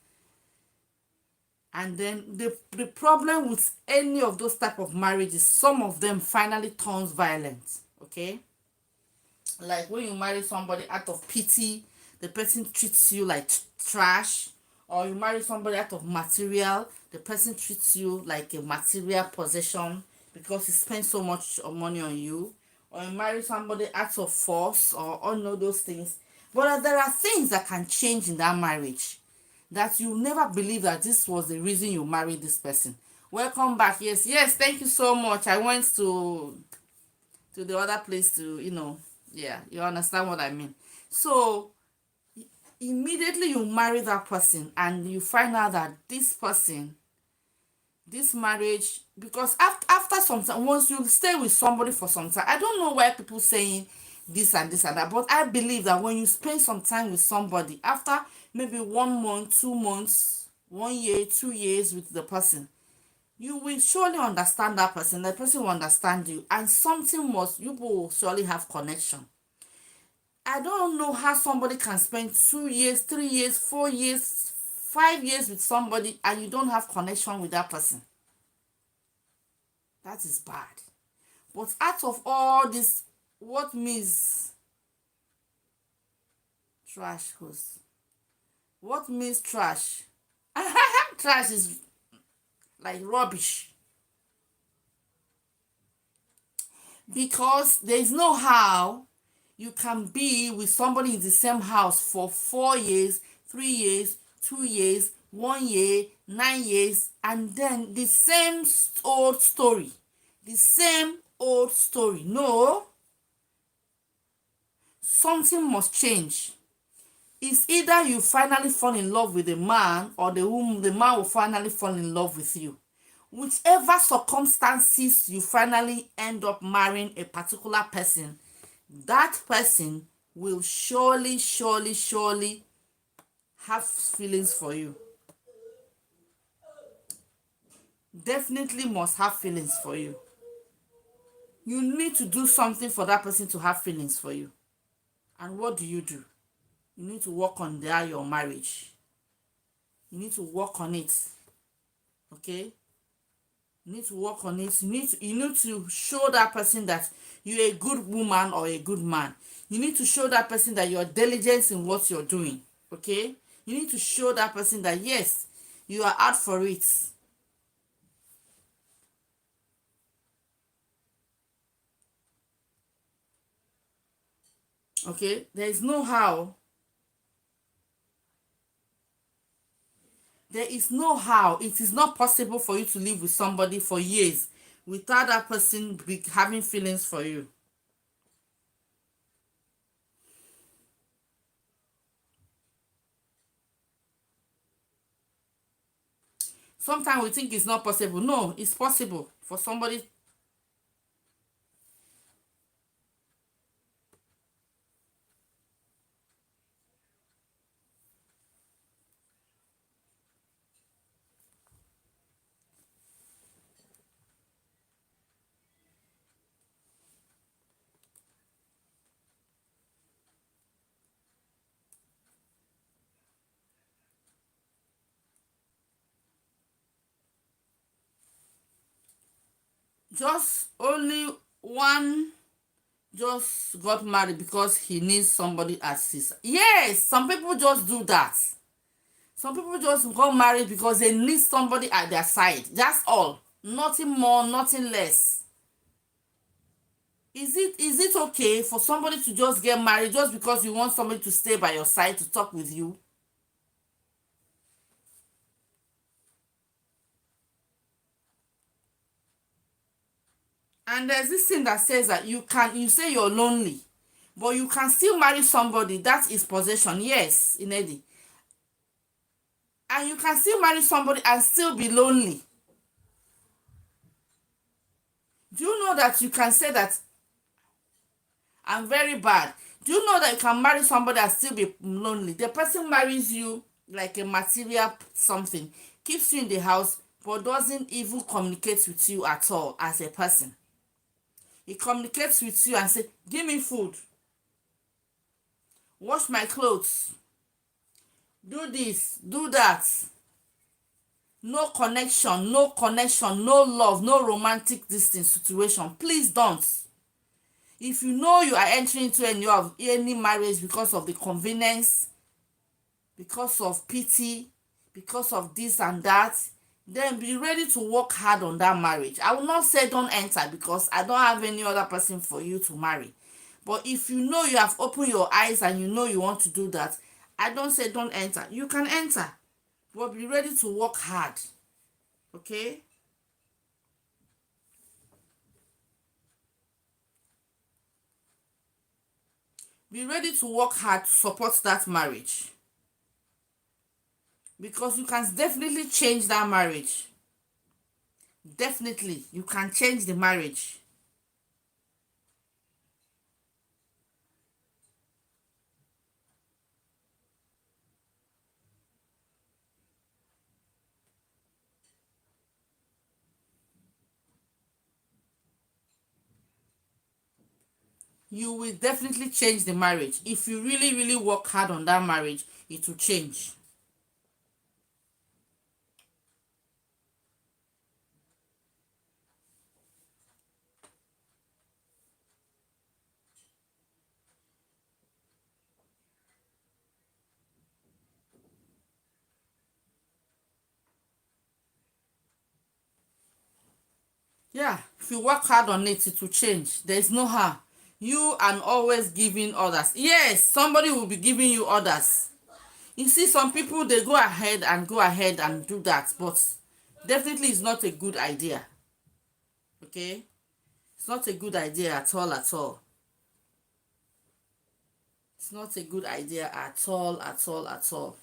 and then the problem with any of those type of marriages, some of them finally turns violent. Okay, like when you marry somebody out of pity, the person treats you like trash, or you marry somebody out of material, the person treats you like a material possession because he spends so much money on you, or you marry somebody out of force, or all of those things. But there are things that can change in that marriage that you never believe that this was the reason you married this person. Welcome back. Yes, thank you so much. I went to the other place to, yeah, you understand what I mean. So immediately you marry that person and you find out that this marriage, because after some time, once you stay with somebody for some time, I don't know why people saying this and that, but I believe that when you spend some time with somebody, after maybe 1 month, 2 months, 1 year, 2 years with the person, you will surely understand that person, the person will understand you, and you will surely have connection. I don't know how somebody can spend 2 years, 3 years, 4 years, 5 years with somebody and you don't have connection with that person. That is bad. But out of all this, what means trash host? What means trash? Trash is like rubbish. Because there is no how you can be with somebody in the same house for 4 years, 3 years, 2 years, 1 year, 9 years, and then the same old story. The same old story. No, something must change. It's either you finally fall in love with a man, or the man will finally fall in love with you. Whichever circumstances you finally end up marrying a particular person, that person will surely, surely, surely have feelings for you. Definitely must have feelings for you. You need to do something for that person to have feelings for you. And what do? You need to work on your marriage. You need to work on it. Okay? You need to work on it. You need to show that person that you're a good woman or a good man. You need to show that person that you're diligent in what you're doing. Okay? You need to show that person that yes, you are out for it. Okay? There is no how. There is no how. It is not possible for you to live with somebody for years without that person having feelings for you. Sometimes we think it's not possible. No, it's possible for somebody. Just only one just got married because he needs somebody as his. Yes, some people just do that. Some people just got married because they need somebody at their side. That's all. Nothing more, nothing less. Is it okay for somebody to just get married just because you want somebody to stay by your side to talk with you? And there's this thing that says that you say you're lonely, but you can still marry somebody. That is possession. Yes, Inedi. And you can still marry somebody and still be lonely. Do you know that you can say that I'm very bad? Do you know that you can marry somebody and still be lonely? The person marries you like a material something, keeps you in the house, but doesn't even communicate with you at all as a person. He communicates with you and say, give me food, wash my clothes, do this, do that. No connection, no connection, no love, no romantic distance situation. Please don't. If you know you are entering into any marriage because of the convenience, because of pity, because of this and that, then be ready to work hard on that marriage. I will not say don't enter because I don't have any other person for you to marry. But if you know you have opened your eyes and you know you want to do that, I don't say don't enter. You can enter, but be ready to work hard. Okay? Be ready to work hard to support that marriage. Because you can definitely change that marriage. Definitely, you can change the marriage. You will definitely change the marriage. If you really, really work hard on that marriage, it will change. Yeah, if you work hard on it, it will change. There is no harm. You and always giving others. Yes, somebody will be giving you others. You see, some people, they go ahead and do that, but definitely it's not a good idea. Okay, it's not a good idea at all, at all. It's not a good idea at all, at all, at all.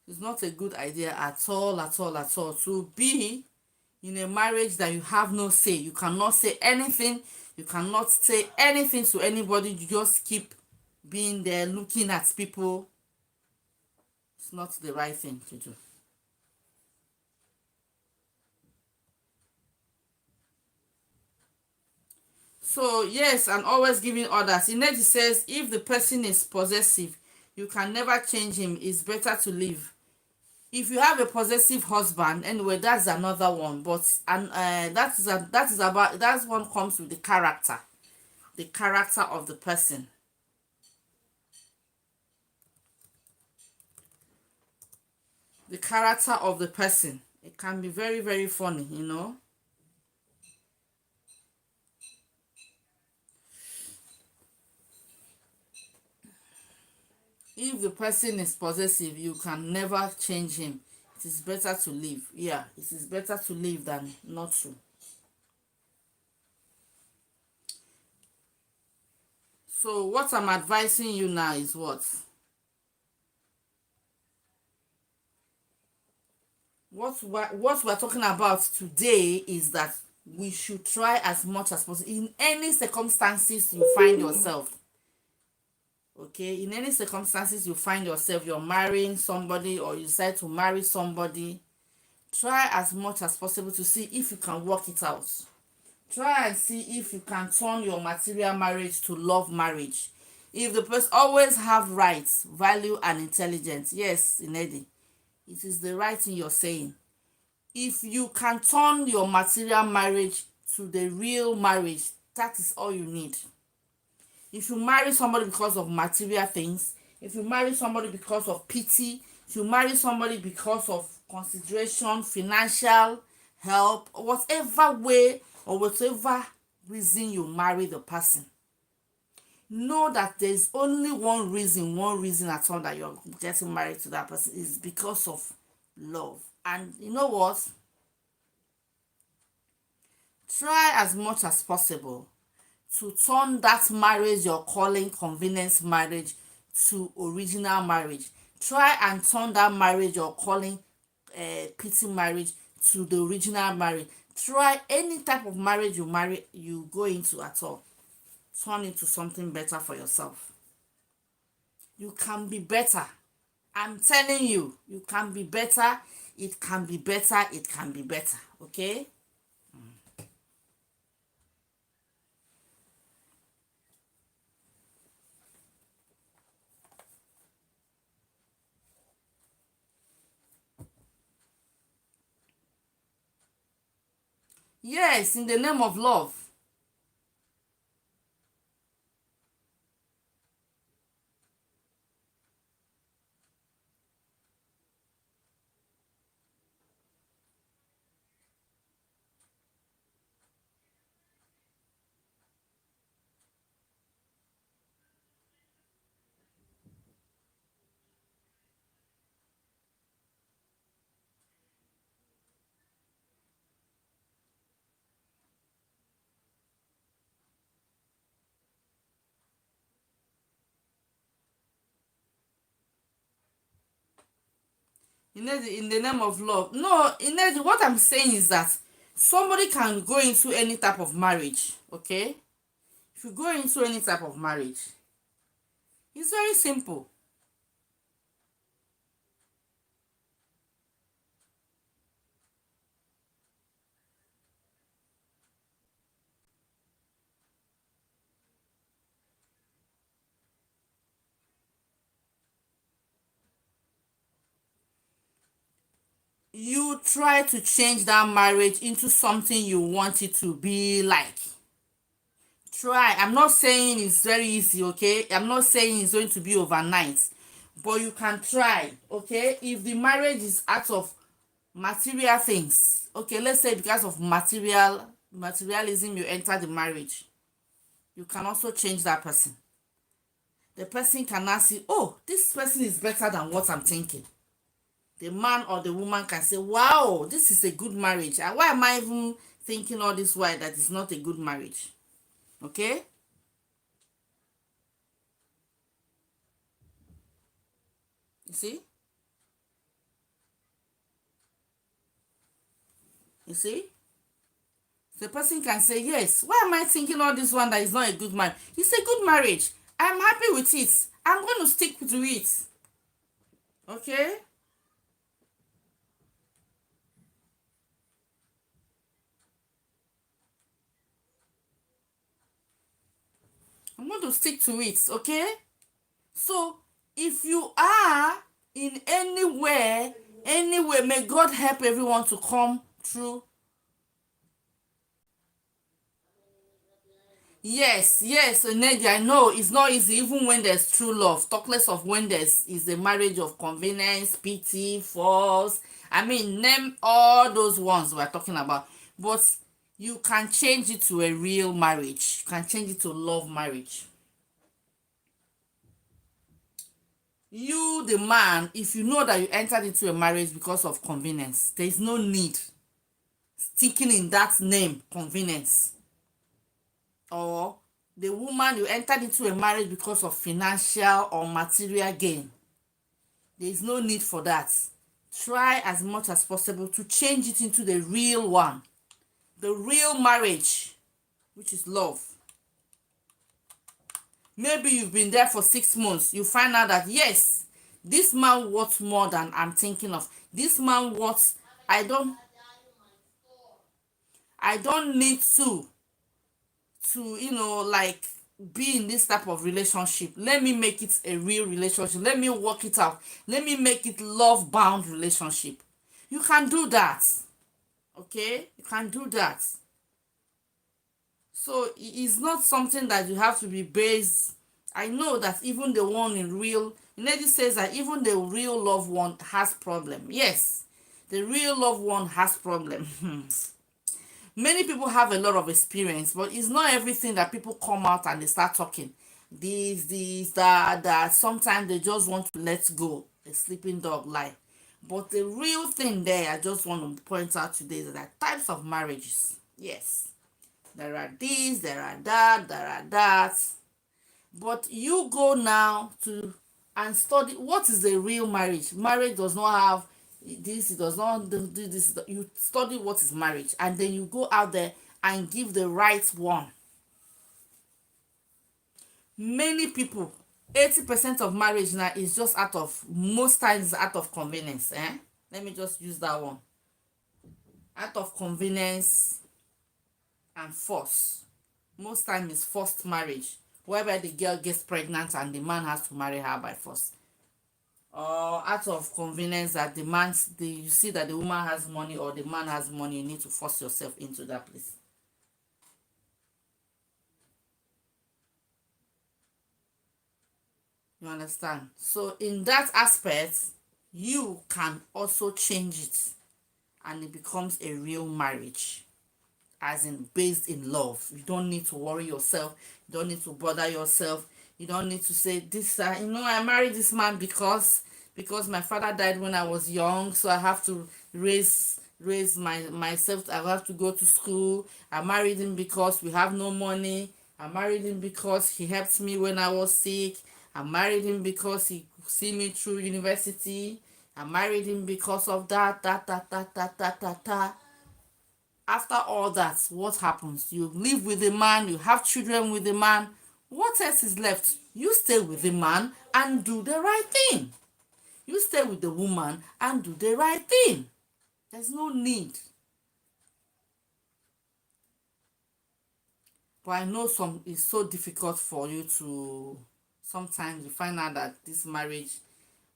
It's not a good idea at all, at all, at all, to be in a marriage that you have no say. You cannot say anything. You cannot say anything to anybody. You just keep being there looking at people. It's not the right thing to do. So yes, and always giving orders. Ineji says if the person is possessive, you can never change him. It's better to leave. If you have a possessive husband, anyway, that's another one. But and that is about, that one comes with the character of the person. The character of the person. It can be very, very funny, you know. If the person is possessive, you can never change him. It is better to leave. Yeah, it is better to leave than not to. So what I'm advising you now is what we're talking about today is that we should try as much as possible in any circumstances you find yourself. Okay, in any circumstances you find yourself, you're marrying somebody or you decide to marry somebody, try as much as possible to see if you can work it out. Try and see if you can turn your material marriage to love marriage. If the person always have rights, value and intelligence, yes, Inedi, it is the right thing you're saying. If you can turn your material marriage to the real marriage, that is all you need. If you marry somebody because of material things, if you marry somebody because of pity, if you marry somebody because of consideration, financial help, whatever way or whatever reason you marry the person, know that there's only one reason at all that you're getting married to that person is because of love. And you know what? Try as much as possible to turn that marriage you're calling convenience marriage to original marriage. Try and turn that marriage you're calling pity marriage to the original marriage. Try any type of marriage you go into at all. Turn into something better for yourself. You can be better. I'm telling you, you can be better. It can be better. It can be better. Okay? Yes, in the name of love. In the name of love. No, what I'm saying is that somebody can go into any type of marriage, okay? If you go into any type of marriage, it's very simple. You try to change that marriage into something you want it to be like. Try. I'm not saying it's very easy, okay? I'm not saying it's going to be overnight, but you can try, okay? If the marriage is out of material things, okay, let's say because of materialism you enter the marriage, you can also change that person. The person can now see, oh, this person is better than what I'm thinking. The man or the woman can say, wow, this is a good marriage, and why am I even thinking all this while that is not a good marriage? Okay. You see, you see, the person can say, yes, why am I thinking all this one that is not a good marriage? It's a good marriage, I'm happy with it, I'm going to stick to it. Okay. I'm going to stick to it. Okay. So if you are in anywhere, may God help everyone to come through. Yes, yes, Nadia, I know it's not easy even when there's true love. Talk less of when there's is a marriage of convenience, pity, force. I mean, name all those ones we're talking about. But you can change it to a real marriage. You can change it to love marriage. You, the man, if you know that you entered into a marriage because of convenience, there is no need sticking in that name, convenience. Or the woman, you entered into a marriage because of financial or material gain, there is no need for that. Try as much as possible to change it into the real one, the real marriage, which is love. Maybe you've been there for 6 months, you find out that yes, this man wants more than I'm thinking of. This man wants, i don't I don't need to like be in this type of relationship. Let me make it a real relationship, let me work it out, let me make it love bound relationship. You can do that. Okay, you can do that. So it's not something that you have to be based. I know that even the one in real lady says that even the real loved one has problem. Yes, the real loved one has problem. Many people have a lot of experience, but it's not everything that people come out and they start talking this that sometimes they just want to let go, a sleeping dog lie. But the real thing there I just want to point out today is that types of marriages. Yes, there are this, there are that, there are that. But you go now to and study what is a real marriage. Marriage does not have this, it does not do this. You study what is marriage, and then you go out there and give the right one. Many people, 80% of marriage now is just out of, most times out of convenience. Let me just use that one. Out of convenience and force. Most time is forced marriage, whereby the girl gets pregnant and the man has to marry her by force. Or out of convenience that demands you see that the woman has money or the man has money, you need to force yourself into that place. You understand? So in that aspect, you can also change it and it becomes a real marriage, as in based in love. You don't need to worry yourself, you don't need to bother yourself, you don't need to say this I married this man because my father died when I was young, so I have to raise myself. I have to go to school. I married him because we have no money. I married him because he helped me when I was sick. I married him because he see me through university. I married him because of that. After all that, what happens? You live with the man, you have children with the man. What else is left? You stay with the man and do the right thing. You stay with the woman and do the right thing. There's no need. But I know some it's so difficult for you to, sometimes you find out that this marriage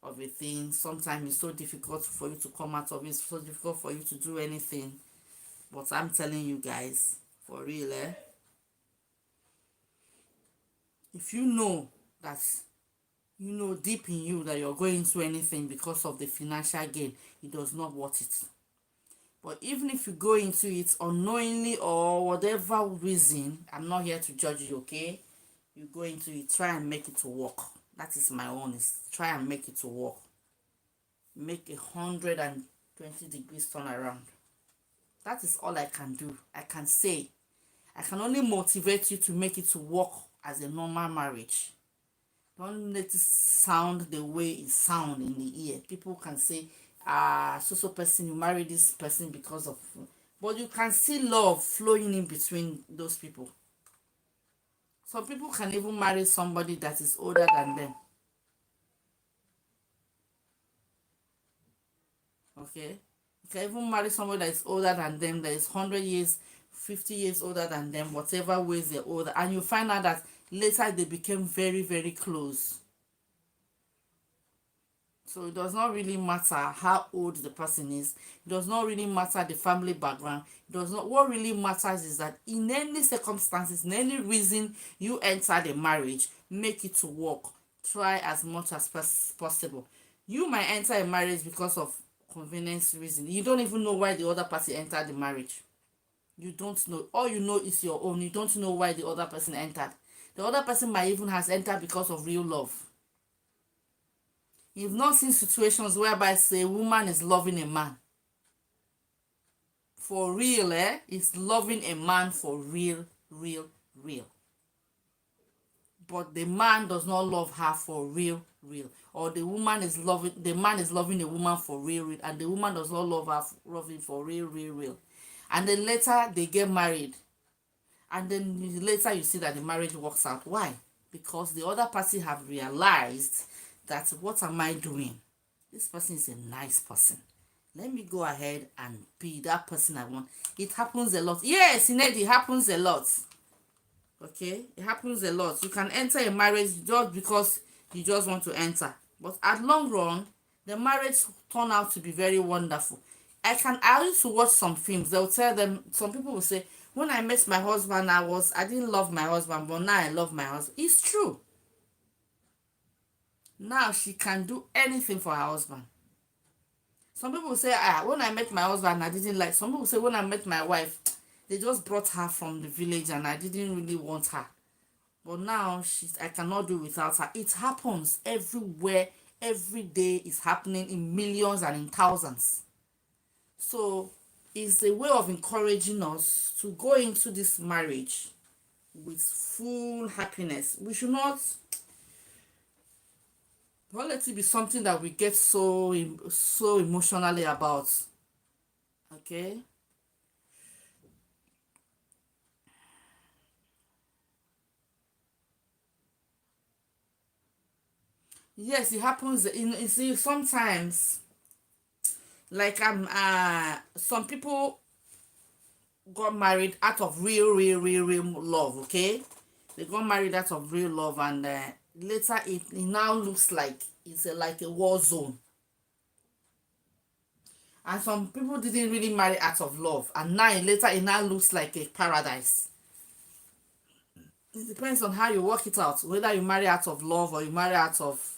of a thing, sometimes it's so difficult for you to come out of it, it's so difficult for you to do anything. But I'm telling you guys, for real, If you know that, you know deep in you that you're going through anything because of the financial gain, it does not worth it. But even if you go into it unknowingly or whatever reason, I'm not here to judge you, okay? You go into it, try and make it to work. That is my own, is try and make it to work. Make 120 degrees turn around. That is all I can do. I can say. I can only motivate you to make it to work as a normal marriage. Don't let it sound the way it sound in the ear. People can say, so person, you marry this person because of, but you can see love flowing in between those people. Some people can even marry somebody that is older than them. Okay, you can even marry somebody that is older than them, that is 100 years, 50 years older than them, whatever ways they're older, and you find out that later they became very, very close. So it does not really matter how old the person is. It does not really matter the family background. It does not. What really matters is that in any circumstances, in any reason you enter the marriage, make it to work. Try as much as possible. You might enter a marriage because of convenience reason. You don't even know why the other party entered the marriage. You don't know. All you know is your own. You don't know why the other person entered. The other person might even has entered because of real love. You've not seen situations whereby say a woman is loving a man for real, is loving a man for real, real, real. But the man does not love her for real, real. Or the man is loving a woman for real, real, and the woman does not love her loving for real, real, real. And then later they get married, and then later you see that the marriage works out. Why? Because the other party have realized that, what am I doing? This person is a nice person. Let me go ahead and be that person I want. It happens a lot. Yes, it happens a lot. Okay, it happens a lot. You can enter a marriage just because you just want to enter, but at long run the marriage turn out to be very wonderful. I used to watch some films. They'll tell them, some people will say, when I met my husband, I didn't love my husband, but now I love my husband. It's true. Now she can do anything for her husband. Some people say, when I met my husband, I didn't like. Some people say, when I met my wife, they just brought her from the village and I didn't really want her. But now I cannot do without her. It happens everywhere. Every day is happening in millions and in thousands. So it's a way of encouraging us to go into this marriage with full happiness. We should not let it be something that we get so emotionally about. Okay. Yes, it happens. You see, sometimes, like some people got married out of real, real, real, real love. Okay, they got married out of real love, and later it now looks like it's like a war zone. And some people didn't really marry out of love, and now later it now looks like a paradise. It depends on how you work it out, whether you marry out of love or you marry out of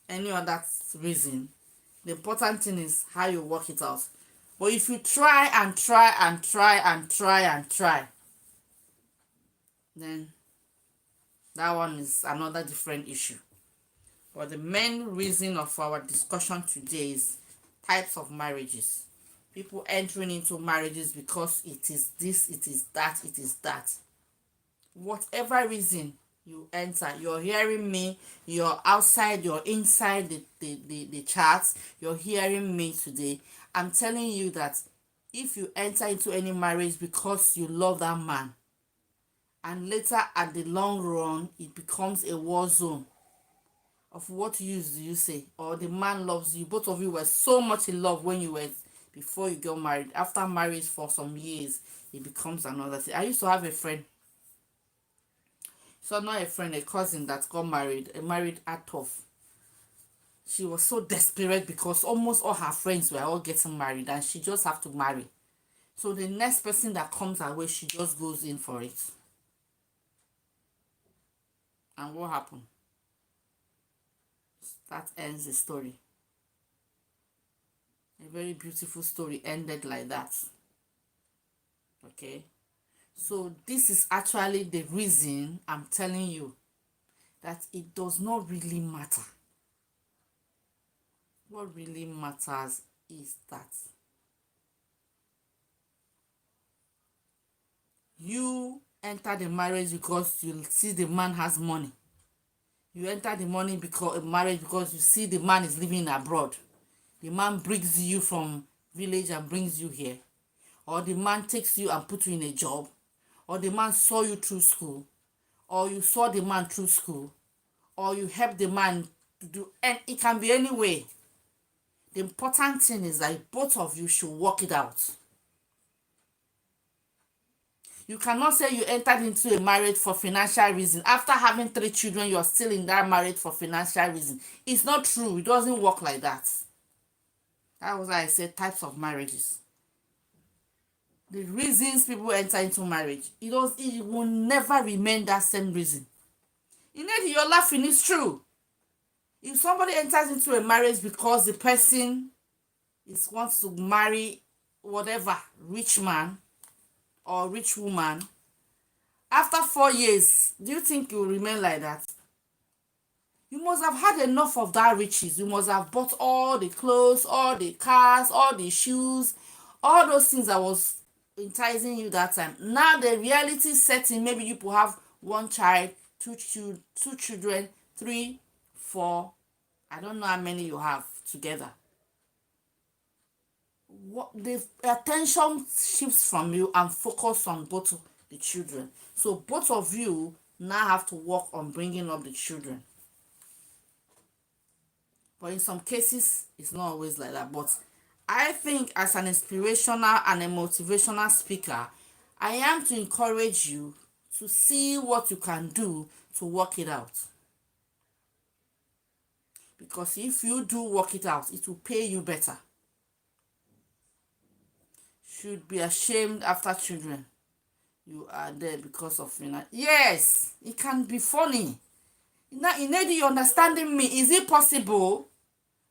any other reason. The important thing is how you work it out. But if you try and try and try and try and try, then that one is another different issue. But the main reason of our discussion today is types of marriages. People entering into marriages because it is this, it is that, it is that. Whatever reason you enter, you're hearing me, you're outside, you're inside the charts, you're hearing me today. I'm telling you that if you enter into any marriage because you love that man, and later at the long run it becomes a war zone, of what use do you say? Or the man loves you, both of you were so much in love when you were before you got married. After marriage for some years, it becomes another thing. I used to have a friend, so not a friend, a cousin that got married, married out of. She was so desperate because almost all her friends were all getting married and she just have to marry. So the next person that comes her way, she just goes in for it. And what happened? That ends the story. A very beautiful story ended like that. Okay, so this is actually the reason I'm telling you that it does not really matter. What really matters is that you enter the marriage because you see the man has money. You enter the money because marriage because you see the man is living abroad. The man brings you from village and brings you here, or the man takes you and puts you in a job, or the man saw you through school, or you saw the man through school, or you help the man to do, and it can be any way. The important thing is that both of you should work it out. You cannot say you entered into a marriage for financial reason. After having 3 children, you're still in that marriage for financial reason. It's not true. It doesn't work like that. That was why I said types of marriages. The reasons people enter into marriage, it will never remain that same reason. You know, you're laughing, it's true. If somebody enters into a marriage because the person wants to marry whatever rich man or rich woman, after 4 years, do you think it will remain like that? You must have had enough of that riches. You must have bought all the clothes, all the cars, all the shoes, all those things that was enticing you that time. Now the reality setting, maybe you could have 1 child, 2 children, 3, 4. I don't know how many you have together. What the attention shifts from you and focus on both the children. So both of you now have to work on bringing up the children. But in some cases, it's not always like that. But I think as an inspirational and a motivational speaker, I am to encourage you to see what you can do to work it out. Because if you do work it out, it will pay you better. Should be ashamed after children. You are there because of yes, it can be funny. Now, Inedi, you understanding me? Is it possible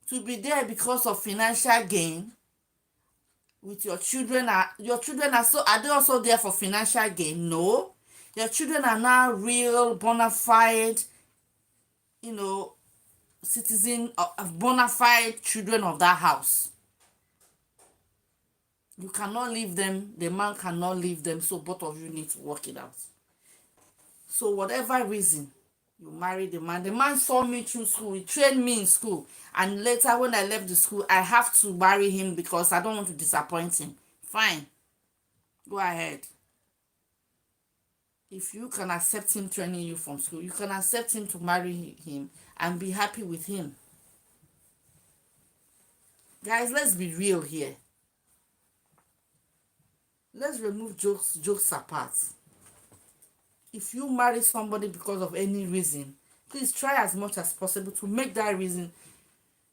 to be there because of financial gain with your children? Are they also there for financial gain? No. Your children are now real bona fide, citizen of bona fide children of that house. You cannot leave them, the man cannot leave them, so both of you need to work it out. So whatever reason you marry the man saw me through school, he trained me in school, and later when I left the school, I have to marry him because I don't want to disappoint him. Fine, go ahead. If you can accept him training you from school, you can accept him to marry him and be happy with him. Guys, let's be real here. Let's remove jokes apart. If you marry somebody because of any reason, please try as much as possible to make that reason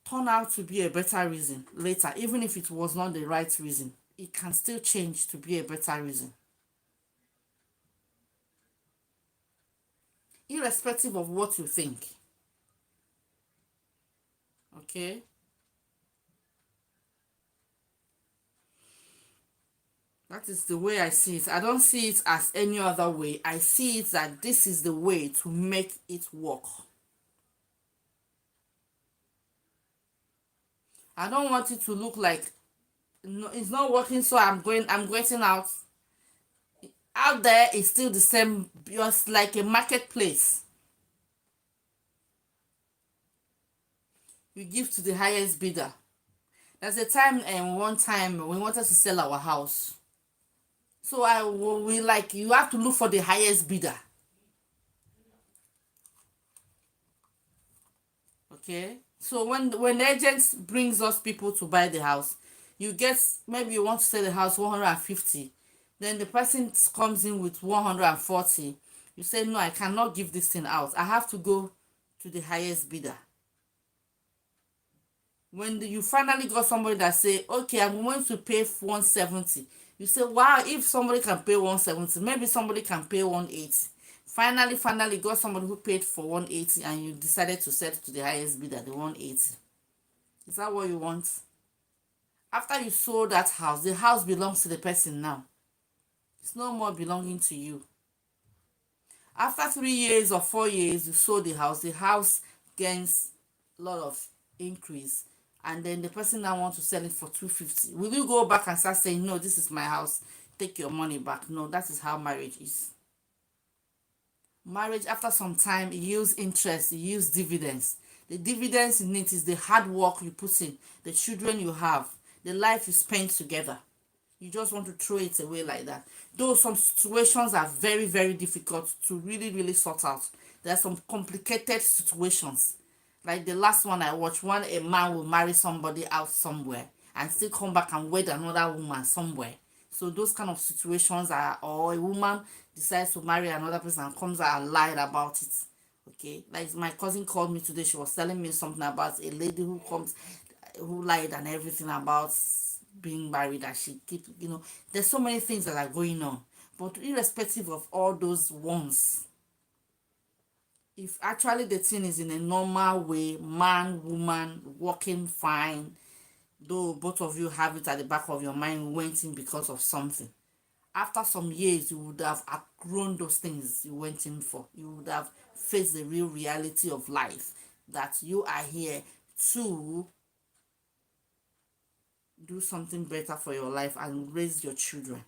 turn out to be a better reason later. Even if it was not the right reason, it can still change to be a better reason. Irrespective of what you think. Okay? That is the way I see it. I don't see it as any other way. I see it that this is the way to make it work. I don't want it to look like it's not working, so I'm getting out. Out there is still the same, just like a marketplace. You give to the highest bidder. There's a time, and one time we wanted to sell our house. So you have to look for the highest bidder. Okay? So when the agent brings us people to buy the house, you get, maybe you want to sell the house 150. Then the person comes in with 140. You say, no, I cannot give this thing out. I have to go to the highest bidder. When you finally got somebody that say, okay, I'm going to pay 170. You say, wow, if somebody can pay 170, maybe somebody can pay 180. Finally got somebody who paid for 180 and you decided to set to the highest bid at the 180. Is that what you want? After you sold that house, the house belongs to the person now. It's no more belonging to you. After 3 years or 4 years, you sold the house gains a lot of increase, and then the person now wants to sell it for 250. Will you go back and start saying, no, this is my house, take your money back? No, that is how marriage is. Marriage, after some time, it yields interest, it yields dividends. The dividends in it is the hard work you put in, the children you have, the life you spend together. You just want to throw it away like that. Though some situations are very, very difficult to really sort out. There are some complicated situations. Like the last one I watched, one a man will marry somebody out somewhere and still come back and wed another woman somewhere. So those kind of situations are, or a woman decides to marry another person and comes out and lied about it. Okay, like my cousin called me today. She was telling me something about a lady who lied and everything about being married, and she keep, there's so many things that are going on. But irrespective of all those ones, if actually the thing is in a normal way, man, woman, working fine, though both of you have it at the back of your mind, went in because of something. After some years, you would have outgrown those things you went in for. You would have faced the real reality of life, that you are here to do something better for your life and raise your children,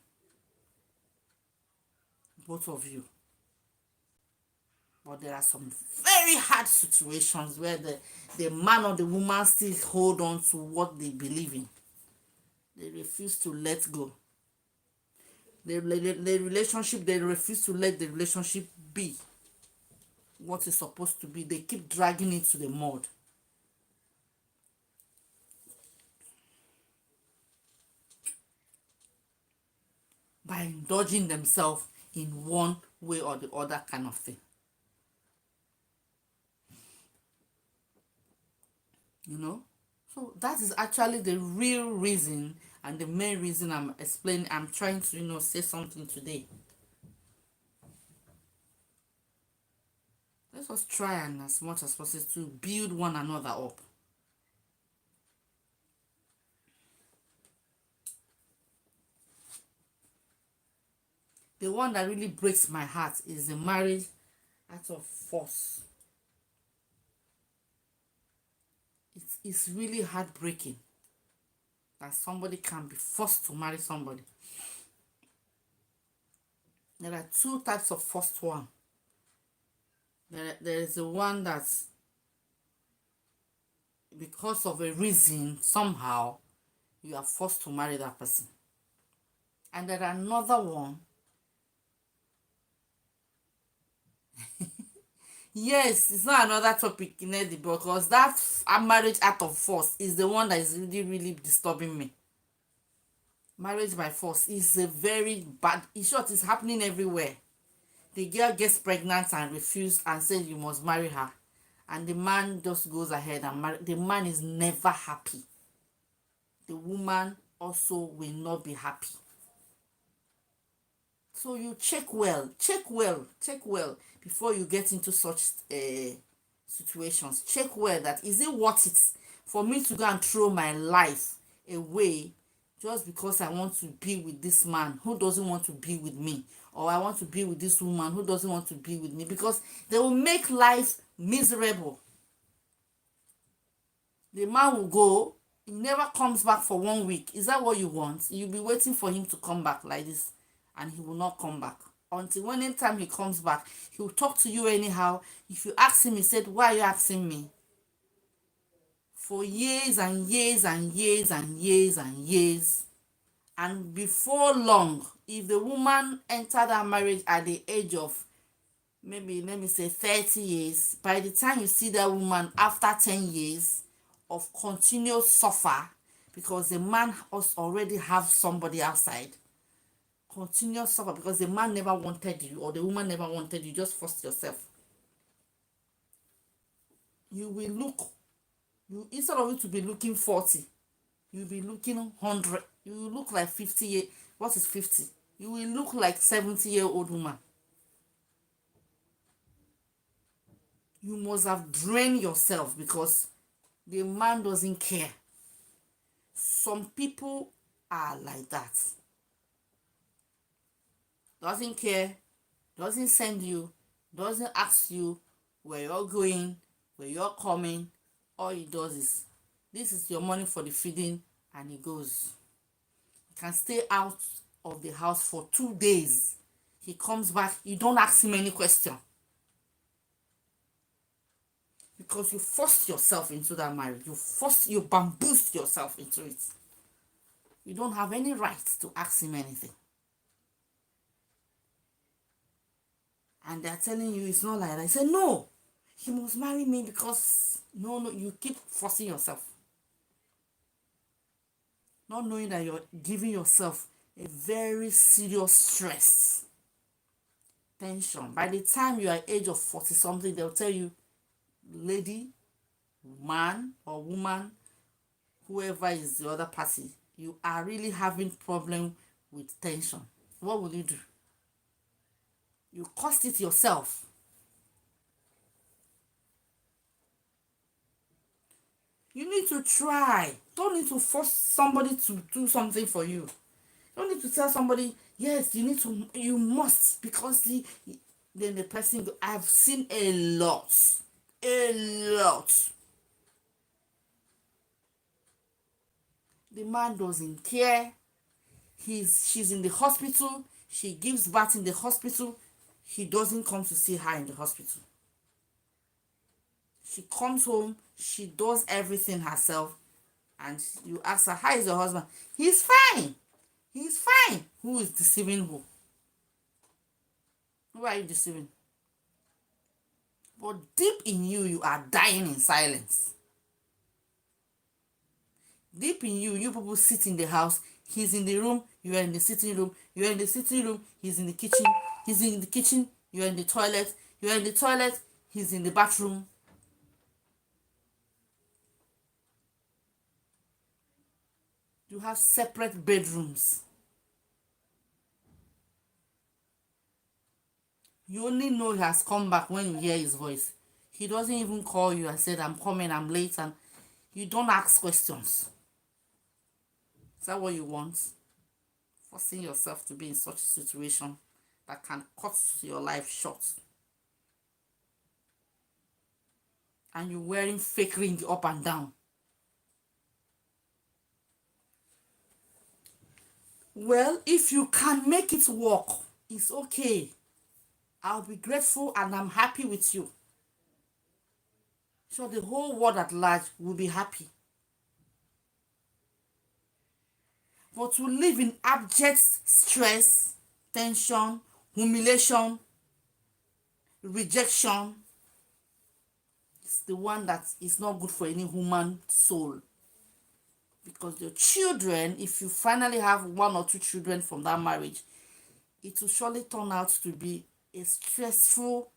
both of you. But there are some very hard situations where the man or the woman still hold on to what they believe in. They refuse to let go. The relationship, they refuse to let the relationship be what it's supposed to be. They keep dragging it to the mud. By indulging themselves in one way or the other kind of thing. So that is actually the real reason and the main reason I'm trying to say something today. Let us try and as much as possible to build one another up. The one that really breaks my heart is the marriage out of force. It's really heartbreaking that somebody can be forced to marry somebody. There are two types of forced one. There is the one that's because of a reason, somehow, you are forced to marry that person. And there are another one. Yes, it's not another topic in it, because that marriage out of force is the one that is really disturbing me. Marriage by force is a very bad. In short, it's happening everywhere. The girl gets pregnant and refuses and says you must marry her, and the man just goes ahead and marry. The man is never happy. The woman also will not be happy. So you check well before you get into such situations. Check well that is it worth it for me to go and throw my life away just because I want to be with this man who doesn't want to be with me, or I want to be with this woman who doesn't want to be with me, because they will make life miserable. The man will go, he never comes back for 1 week. Is that what you want? You'll be waiting for him to come back like this, and he will not come back until when anytime he comes back, he will talk to you anyhow. If you ask him, he said, why are you asking me? For years and years and years and years and years. And before long, if the woman entered that marriage at the age of maybe, let me say, 30 years, by the time you see that woman after 10 years of continuous suffer, because the man already have somebody outside, continuous suffer because the man never wanted you or the woman never wanted you, just forced yourself. You will look, instead of you to be looking 40, you'll be looking 100. You will look like 50. What is 50? You will look like 70-year-old woman. You must have drained yourself because the man doesn't care. Some people are like that. Doesn't care, doesn't send you, doesn't ask you where you're going, where you're coming. All he does is, this is your money for the feeding, and he goes. He can stay out of the house for 2 days. He comes back, you don't ask him any question. Because you forced yourself into that marriage. You bamboozled yourself into it. You don't have any right to ask him anything. And they're telling you it's not like that. I say, no, he must marry me because, no, you keep forcing yourself. Not knowing that you're giving yourself a very serious stress, tension. By the time you are age of 40 something, they'll tell you, lady, man or woman, whoever is the other party, you are really having problem with tension. What will you do? You caused it yourself. You need to try. Don't need to force somebody to do something for you. Don't need to tell somebody, yes, you must, because then the person, I've seen a lot. The man doesn't care. She's in the hospital. She gives birth in the hospital. He doesn't come to see her in the hospital. She comes home. She does everything herself. And you ask her, how is your husband? He's fine. He's fine. Who is deceiving who? Who are you deceiving? But deep in you, you are dying in silence. Deep in you, you people sit in the house. He's in the room. You are in the sitting room. You are in the sitting room. He's in the kitchen. He's in the kitchen. You are in the toilet. You are in the toilet. He's in the bathroom. You have separate bedrooms. You only know he has come back when you hear his voice. He doesn't even call you and say, I'm coming, I'm late, and you don't ask questions. Is that what you want? Forcing yourself to be in such a situation that can cut your life short. And you're wearing fake ring up and down. Well, if you can make it work, it's okay. I'll be grateful and I'm happy with you. So the whole world at large will be happy. But to live in abject stress, tension, humiliation, rejection, is the one that is not good for any human soul. Because your children, if you finally have 1 or 2 children from that marriage, it will surely turn out to be a stressful.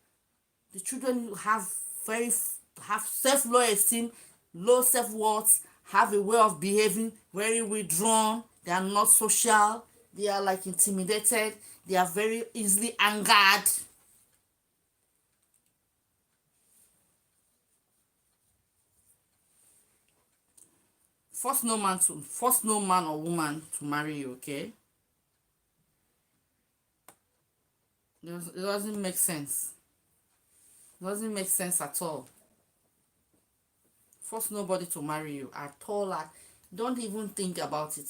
The children have self-low esteem, low self-worth, have a way of behaving very withdrawn. They are not social. They are like intimidated. They are very easily angered. Force no man or woman to marry you, okay? It doesn't make sense. It doesn't make sense at all. Force nobody to marry you at all. Don't even think about it.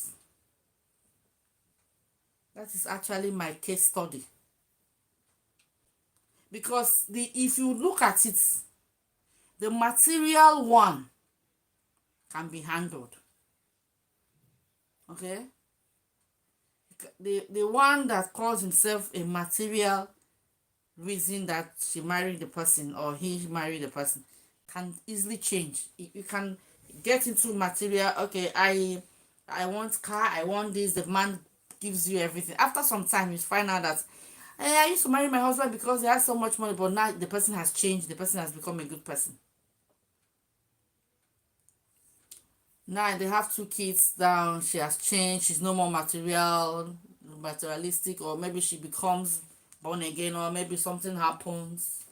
That is actually my case study. Because if you look at it, the material one can be handled. Okay? The one that calls himself a material reason that she married the person or he married the person can easily change. You can get into material. Okay, I want car, I want this. The man gives you everything. After some time, you find out that I used to marry my husband because he has so much money, but now the person has changed. The person has become a good person. Now they have 2 kids down. She has changed. She's no more materialistic, or maybe she becomes born again, or maybe something happens.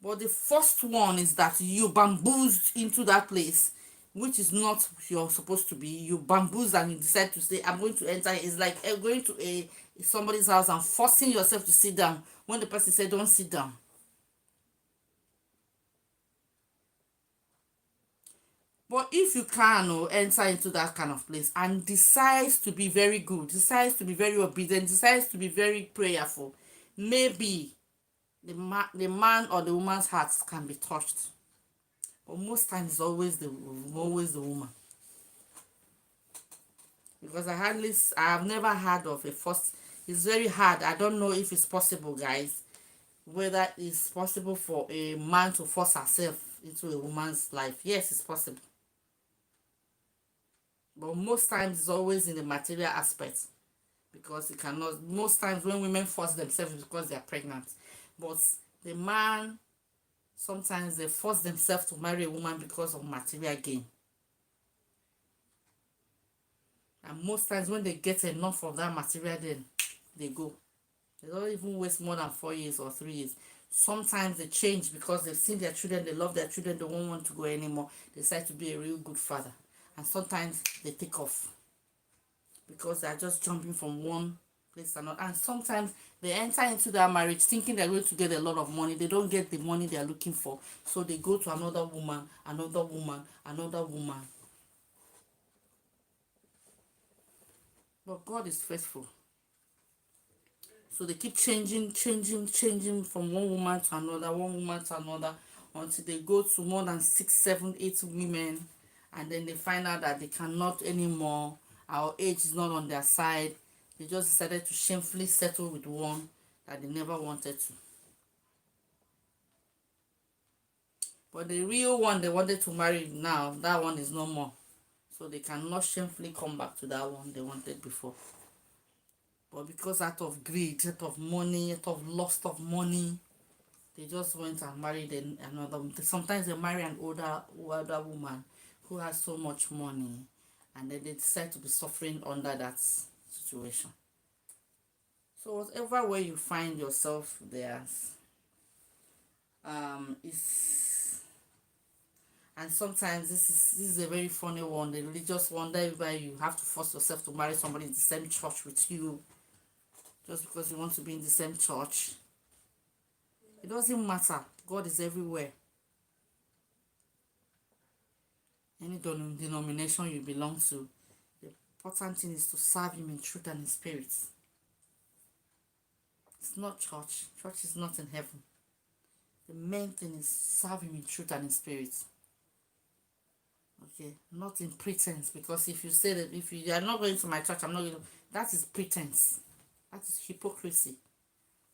But the first one is that you bamboozled into that place, which is not you're supposed to be. You bamboozled and you decide to say, I'm going to enter. It's like going to somebody's house and forcing yourself to sit down when the person said, don't sit down. But if you can enter into that kind of place and decides to be very good, decides to be very obedient, decides to be very prayerful, maybe the man or the woman's hearts can be touched. But most times it's always the woman. Because I have never heard of a first. It's very hard. I don't know if it's possible, guys. Whether it's possible for a man to force herself into a woman's life. Yes, it's possible. But most times it's always in the material aspect. Because it cannot. Most times when women force themselves because they are pregnant. But the man, sometimes they force themselves to marry a woman because of material gain. And most times when they get enough of that material, then they go. They don't even waste more than 4 years or 3 years. Sometimes they change because they've seen their children, they love their children, they won't want to go anymore. They decide to be a real good father. And sometimes they take off because they're just jumping from one place to another. And sometimes they enter into their marriage thinking they're going to get a lot of money. They don't get the money they're looking for. So they go to another woman, another woman, another woman. But God is faithful. So they keep changing from one woman to another, one woman to another, until they go to more than 6, 7, 8 women, and then they find out that they cannot anymore. Our age is not on their side. They just decided to shamefully settle with one that they never wanted to. But the real one they wanted to marry now, that one is no more. So they cannot shamefully come back to that one they wanted before. But because out of greed, out of money, out of lust of money, they just went and married another. Sometimes they marry an older woman who has so much money, and then they decide to be suffering under that situation. So whatever way you find yourself there, is and sometimes this is a very funny one. The religious one, where you have to force yourself to marry somebody in the same church with you, just because you want to be in the same church. It doesn't matter. God is everywhere. Any denomination you belong to, the important thing is to serve him in truth and in spirit. It's not church. Church is not in heaven. The main thing is serve him in truth and in spirit. Okay, not in pretense. Because if you say that if you are not going to my church, I'm not going to, that is pretense. That is hypocrisy.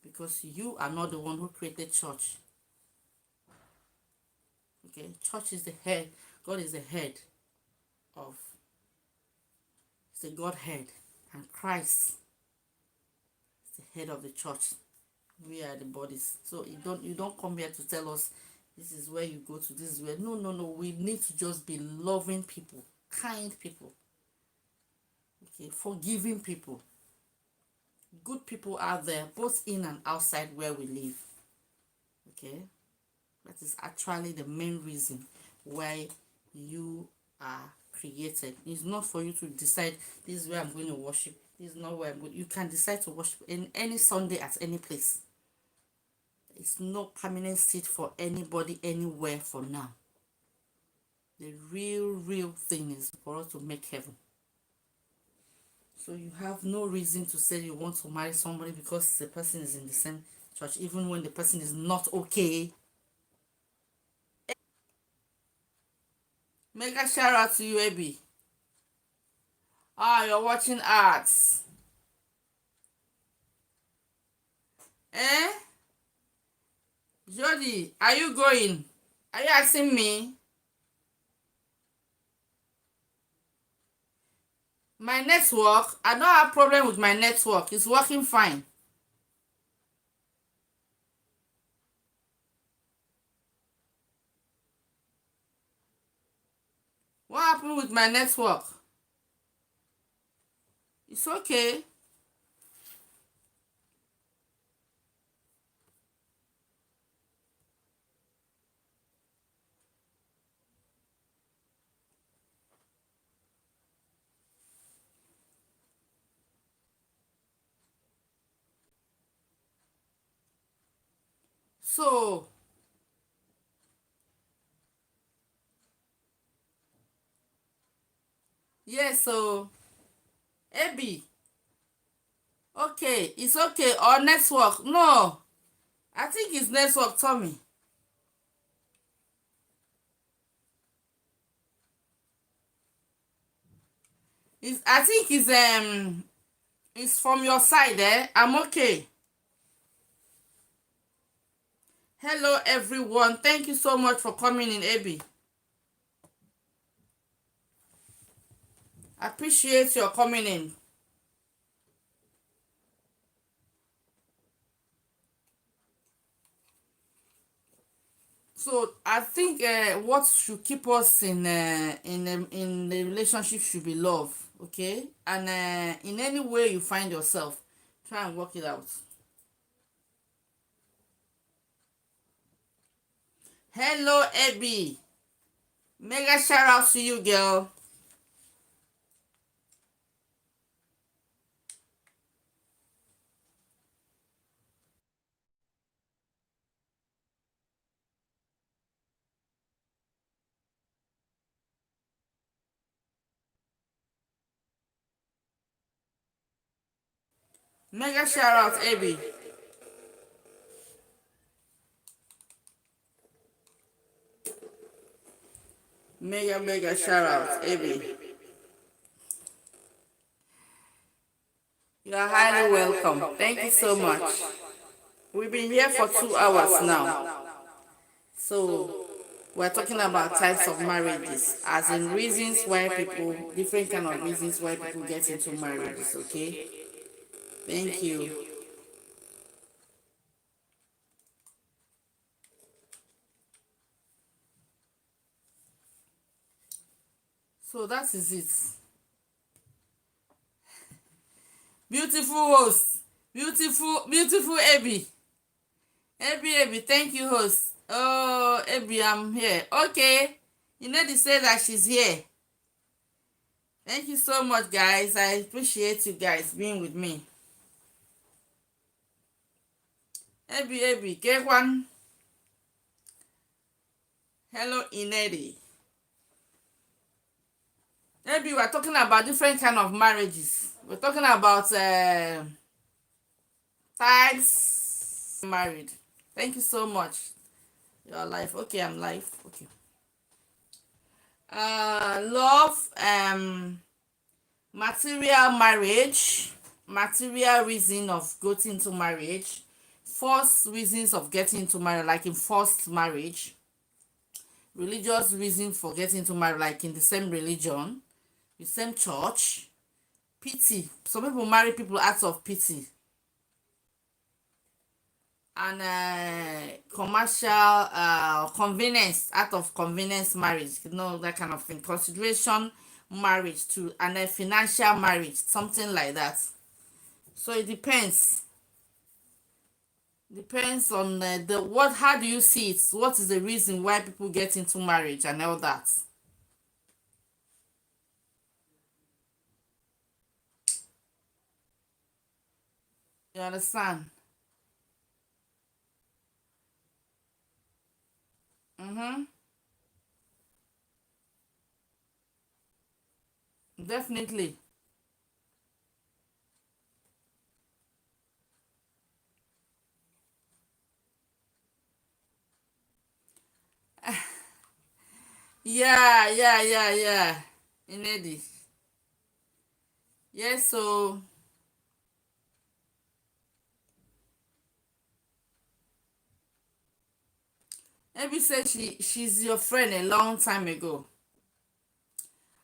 Because you are not the one who created church. Okay, church is the head. God is the head of, it's the Godhead, and Christ is the head of the church. We are the bodies. So you don't come here to tell us this is where you go to, this is where. No. We need to just be loving people, kind people, okay, forgiving people. Good people out there, both in and outside where we live. Okay, that is actually the main reason why you are created. It's not for you to decide this is where I'm going to worship, this is not where I'm going. You can decide to worship in any Sunday at any place. It's no permanent seat for anybody anywhere for now. The real thing is for us to make heaven. So you have no reason to say you want to marry somebody because the person is in the same church, even when the person is not okay. Mega shout out to you, Abby. Ah, you're watching arts. Eh? Jody, are you going? Are you asking me? My network? I don't have problem with my network. It's working fine. What happened with my network? It's okay. So, yes, so, Abby, okay, it's okay. Or network. No, I think it's network, Tommy. I think it's from your side, eh? I'm okay. Hello, everyone. Thank you so much for coming in, Abby. I appreciate your coming in. So I think what should keep us in the relationship should be love, okay? And in any way you find yourself, try and work it out. Hello, Abby. Mega shout out to you, girl. Mega shout out, Abby. Mega shout out, Abby. You are highly welcome. Thank you so much. We've been here for 2 hours now. So we're talking about types of marriages, as in reasons why people, different kind of reasons why people get into marriages, okay? Thank you. So that is it. Beautiful host. Beautiful Abby. Abby, thank you, host. Oh, Abby, I'm here. Okay. You know to say that she's here. Thank you so much, guys. I appreciate you guys being with me. Abby, get one. Hello, Inedi. Maybe we're talking about different kind of marriages. We're talking about types married. Thank you so much. You're live. Okay, I'm live. Okay. Love, material marriage, material reason of getting into marriage, forced reasons of getting into marriage, like in forced marriage, religious reason for getting into marriage, like in the same religion, the same church, pity. Some people marry people out of pity, and commercial convenience, out of convenience marriage, that kind of thing. Consideration marriage too, and then financial marriage, something like that. So it depends on the what how do you see it, what is the reason why people get into marriage and all that. You understand? Mm-hmm. Definitely. Yeah. Indeed. Yes, so Abby said she's your friend a long time ago.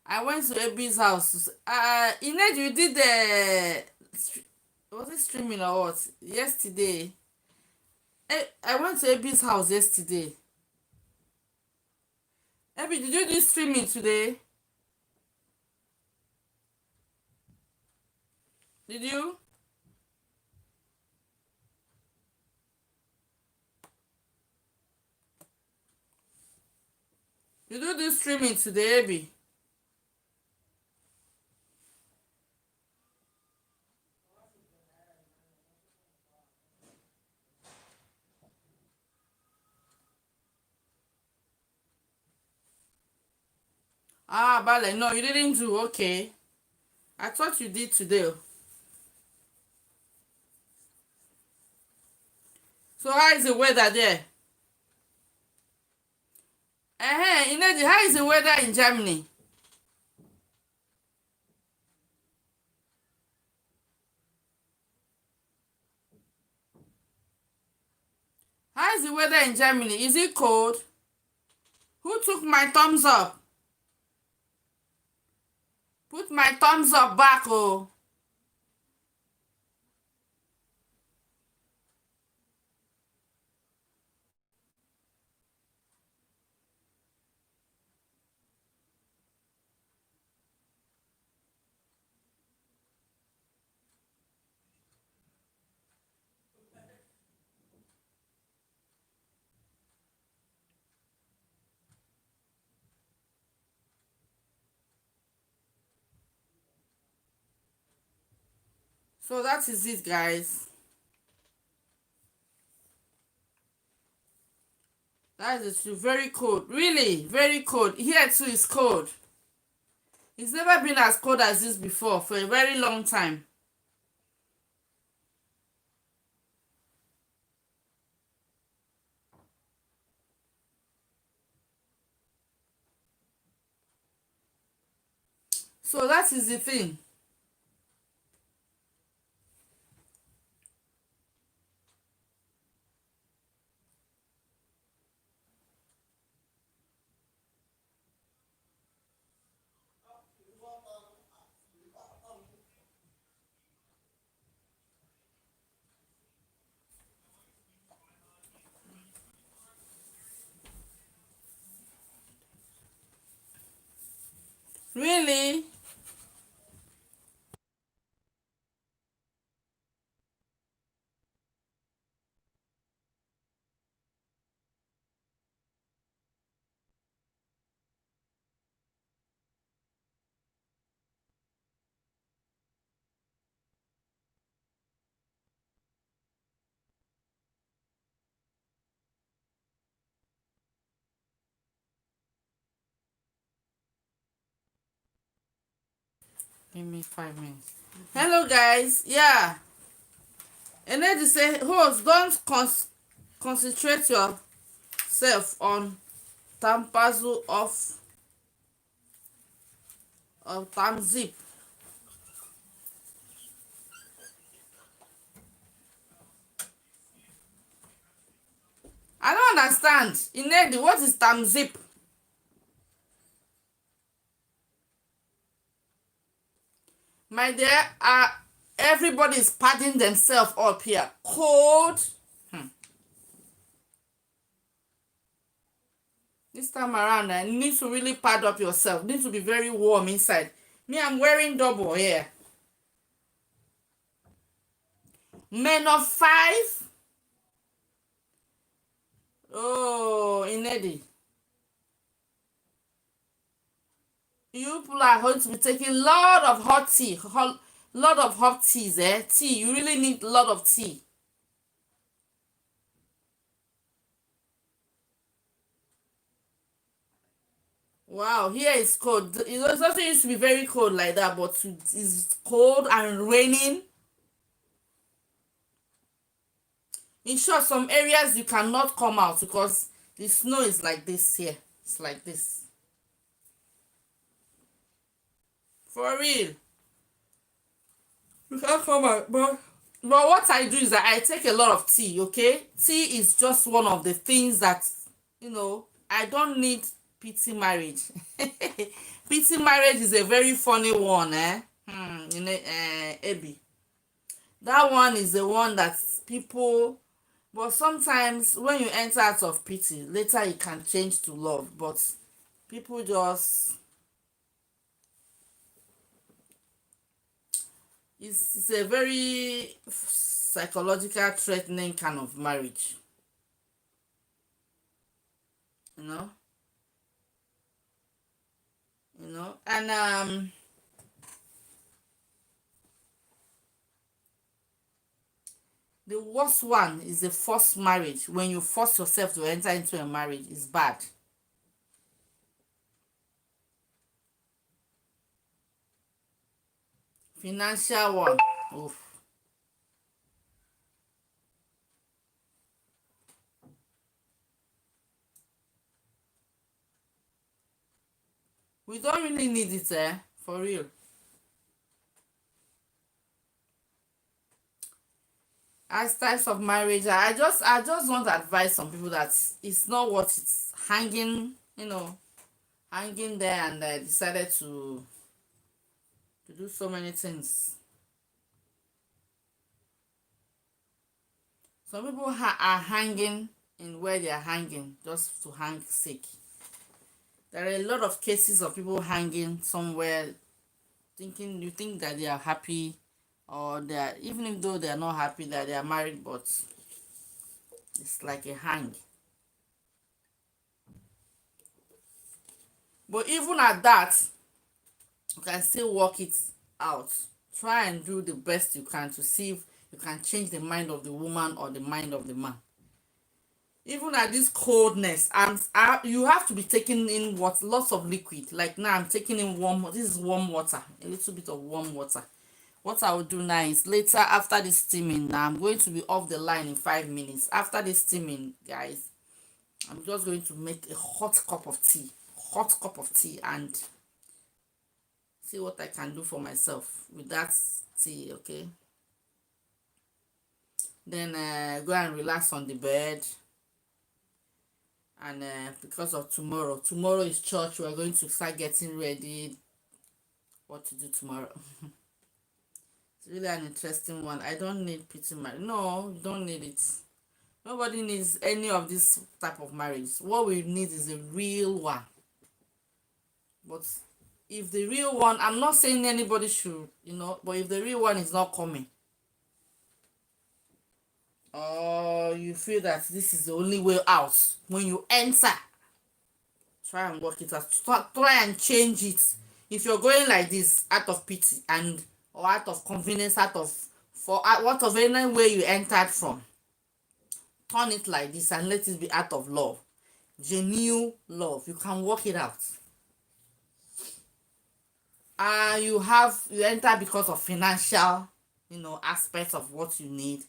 I went to Abby's house. Ined, you did the was it streaming or what? Yesterday. I went to Abby's house yesterday. Abby, did you do streaming today? Did you? Did you do streaming today, Abby? Ah, ballet. No, you didn't do. Okay. I thought you did today. So how is the weather there? Inedi, how is the weather in Germany? How is the weather in Germany? Is it cold? Who took my thumbs up? Put my thumbs up back, oh. So that is it, guys. That is very cold. Really, very cold. Here too is cold. It's never been as cold as this before for a very long time. So that is the thing. Really? Give me 5 minutes. Hello, guys. Yeah. And then they say, host, don't concentrate yourself on tampazu of tamzip. I don't understand. Inedi, what is tamzip? My dear, everybody is padding themselves up here. Cold. This time around, I need to really pad up yourself. Need to be very warm inside. Me, I'm wearing double here. Men of five. Oh, Inedi. You people are going to be taking a lot of hot tea. Lot of hot teas, eh? Tea. You really need a lot of tea. Wow, here it's cold. It also used to be very cold like that, but it's cold and raining. In short, some areas you cannot come out because the snow is like this here. It's like this. For real. You can't come out. But what I do is that I take a lot of tea, okay? Tea is just one of the things that, I don't need pity marriage. Pity marriage is a very funny one, eh? Abby. That one is the one that people, but sometimes when you enter out of pity, later it can change to love. But people just, it's a very psychological threatening kind of marriage, you know, and the worst one is the forced marriage. When you force yourself to enter into a marriage, it's bad. Financial one. Oof. We don't really need it, for real. As types of marriage, I just want to advise some people that it's not what it's hanging, hanging there, and decided to do so many things. Some people are hanging in where they are hanging just to hang sake. There are a lot of cases of people hanging somewhere, thinking you think that they are happy, or they are, even if though they are not happy that they are married, but it's like a hang. But even at that, you can still work it out. Try and do the best you can to see if you can change the mind of the woman or the mind of the man. Even at this coldness, and you have to be taking in what lots of liquid. Like now I'm taking in warm, this is warm water, a little bit of warm water. What I will do now is later, after this steaming, now I'm going to be off the line in 5 minutes. After this steaming, guys, I'm just going to make a hot cup of tea, and see what I can do for myself with that tea. Okay, then go and relax on the bed. And because of tomorrow is church, we're going to start getting ready what to do tomorrow. It's really an interesting one. I don't need pretty marriage. No, you don't need it. Nobody needs any of this type of marriage. What we need is a real one. But if the real one, I'm not saying anybody should, but if the real one is not coming, or you feel that this is the only way out, when you enter, try and work it out. Try and change it. If you're going like this out of pity, and or out of convenience, out of for what of any way you entered from, turn it like this and let it be out of love, genuine love. You can work it out. You enter because of financial, aspects of what you need.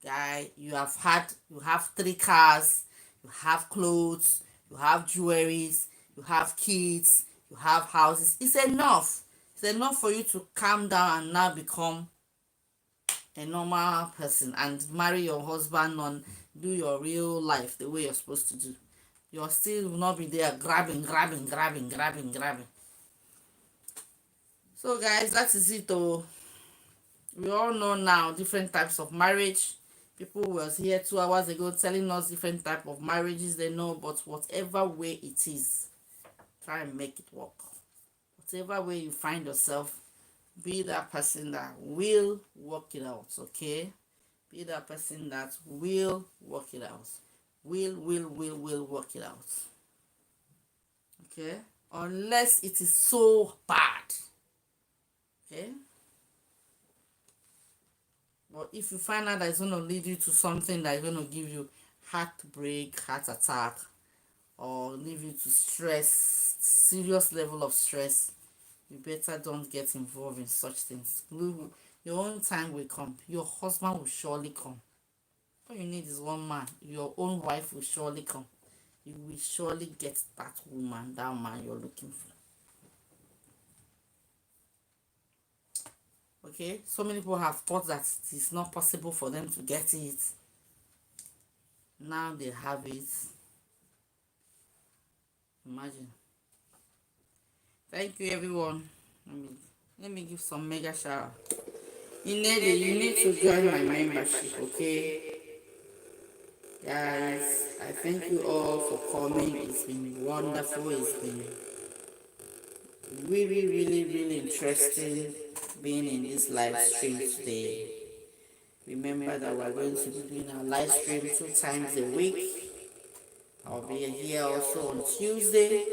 Guy, you have 3 cars, you have clothes, you have jewelries, you have kids, you have houses. It's enough. It's enough for you to calm down and now become a normal person and marry your husband and do your real life the way you're supposed to do. You'll still not be there grabbing. So guys, that is it though. We all know now different types of marriage. People was here 2 hours ago telling us different type of marriages they know, but whatever way it is, try and make it work. Whatever way you find yourself, be that person that will work it out. Okay, be that person that will work it out. Will work it out. Okay, unless it is so bad. Okay, but if you find out that it's going to lead you to something that is going to give you heartbreak, heart attack, or leave you to stress, serious level of stress, you better don't get involved in such things. Your own time will come. Your husband will surely come. All you need is one man. Your own wife will surely come. You will surely get that woman, that man you're looking for. Okay, so many people have thought that it is not possible for them to get it. Now they have it. Imagine. Thank you, everyone. Let me give some mega shout out. You need to join my membership, okay? Guys, I thank you all for coming. It's been wonderful. It's been really interesting being in this live stream today. Remember that we're going to be doing our live stream 2 times a week. I'll be here also on Tuesday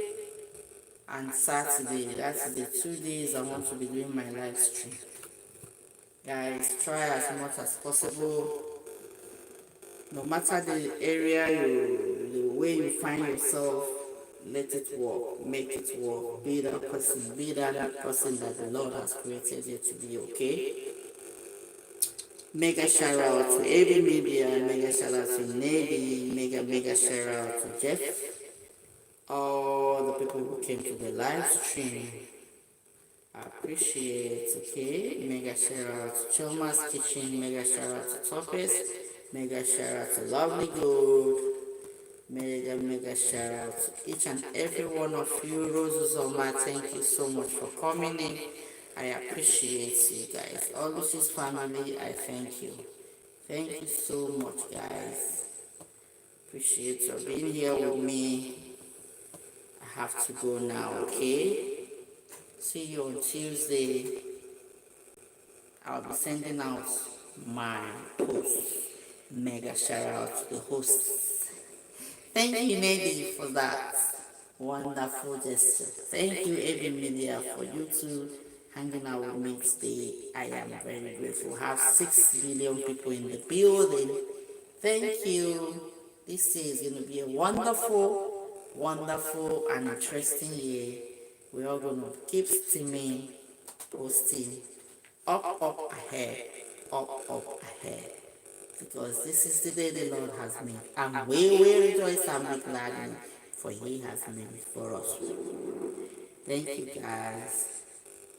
and Saturday. That's the 2 days I want to be doing my live stream. Guys, try as much as possible. No matter the area the way you find yourself, Let it work. Make it work. Be that person. Be that person that the Lord has created you to be, okay? Mega shout out to every media. Mega shout out to Navy. Mega shout out to Jeff. All the people who came to the live stream. I appreciate, okay? Mega shout out to Choma's Kitchen. Mega shout out to Topaz. Mega shout out to Lovely Gold. Mega shout out to each and every one of you. Roses on my, thank you so much for coming in. I appreciate you guys. All Lucy's family, I thank you. Thank you so much, guys. Appreciate you being here with me. I have to go now, okay? See you on Tuesday. I'll be sending out my post. Mega shout out to the hosts. Thank you, Nady, for that wonderful gesture. Thank you, Every Media, for you two hanging out with me today. I am very grateful. I have 6 billion people in the building. Thank you. This is going to be a wonderful, wonderful, and interesting year. We're all going to keep steaming, posting, up ahead, up ahead. Because this is the day the Lord has made. And we will rejoice and be glad in it, for He has made it for us. Thank you, guys.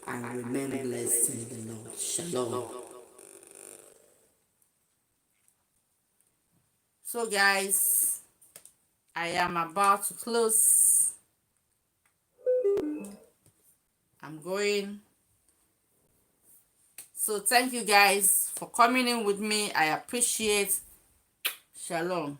And remain blessed in the Lord. Shalom. So, guys, I am about to close. I'm going. So, thank you, guys, for coming in with me. I appreciate. Shalom.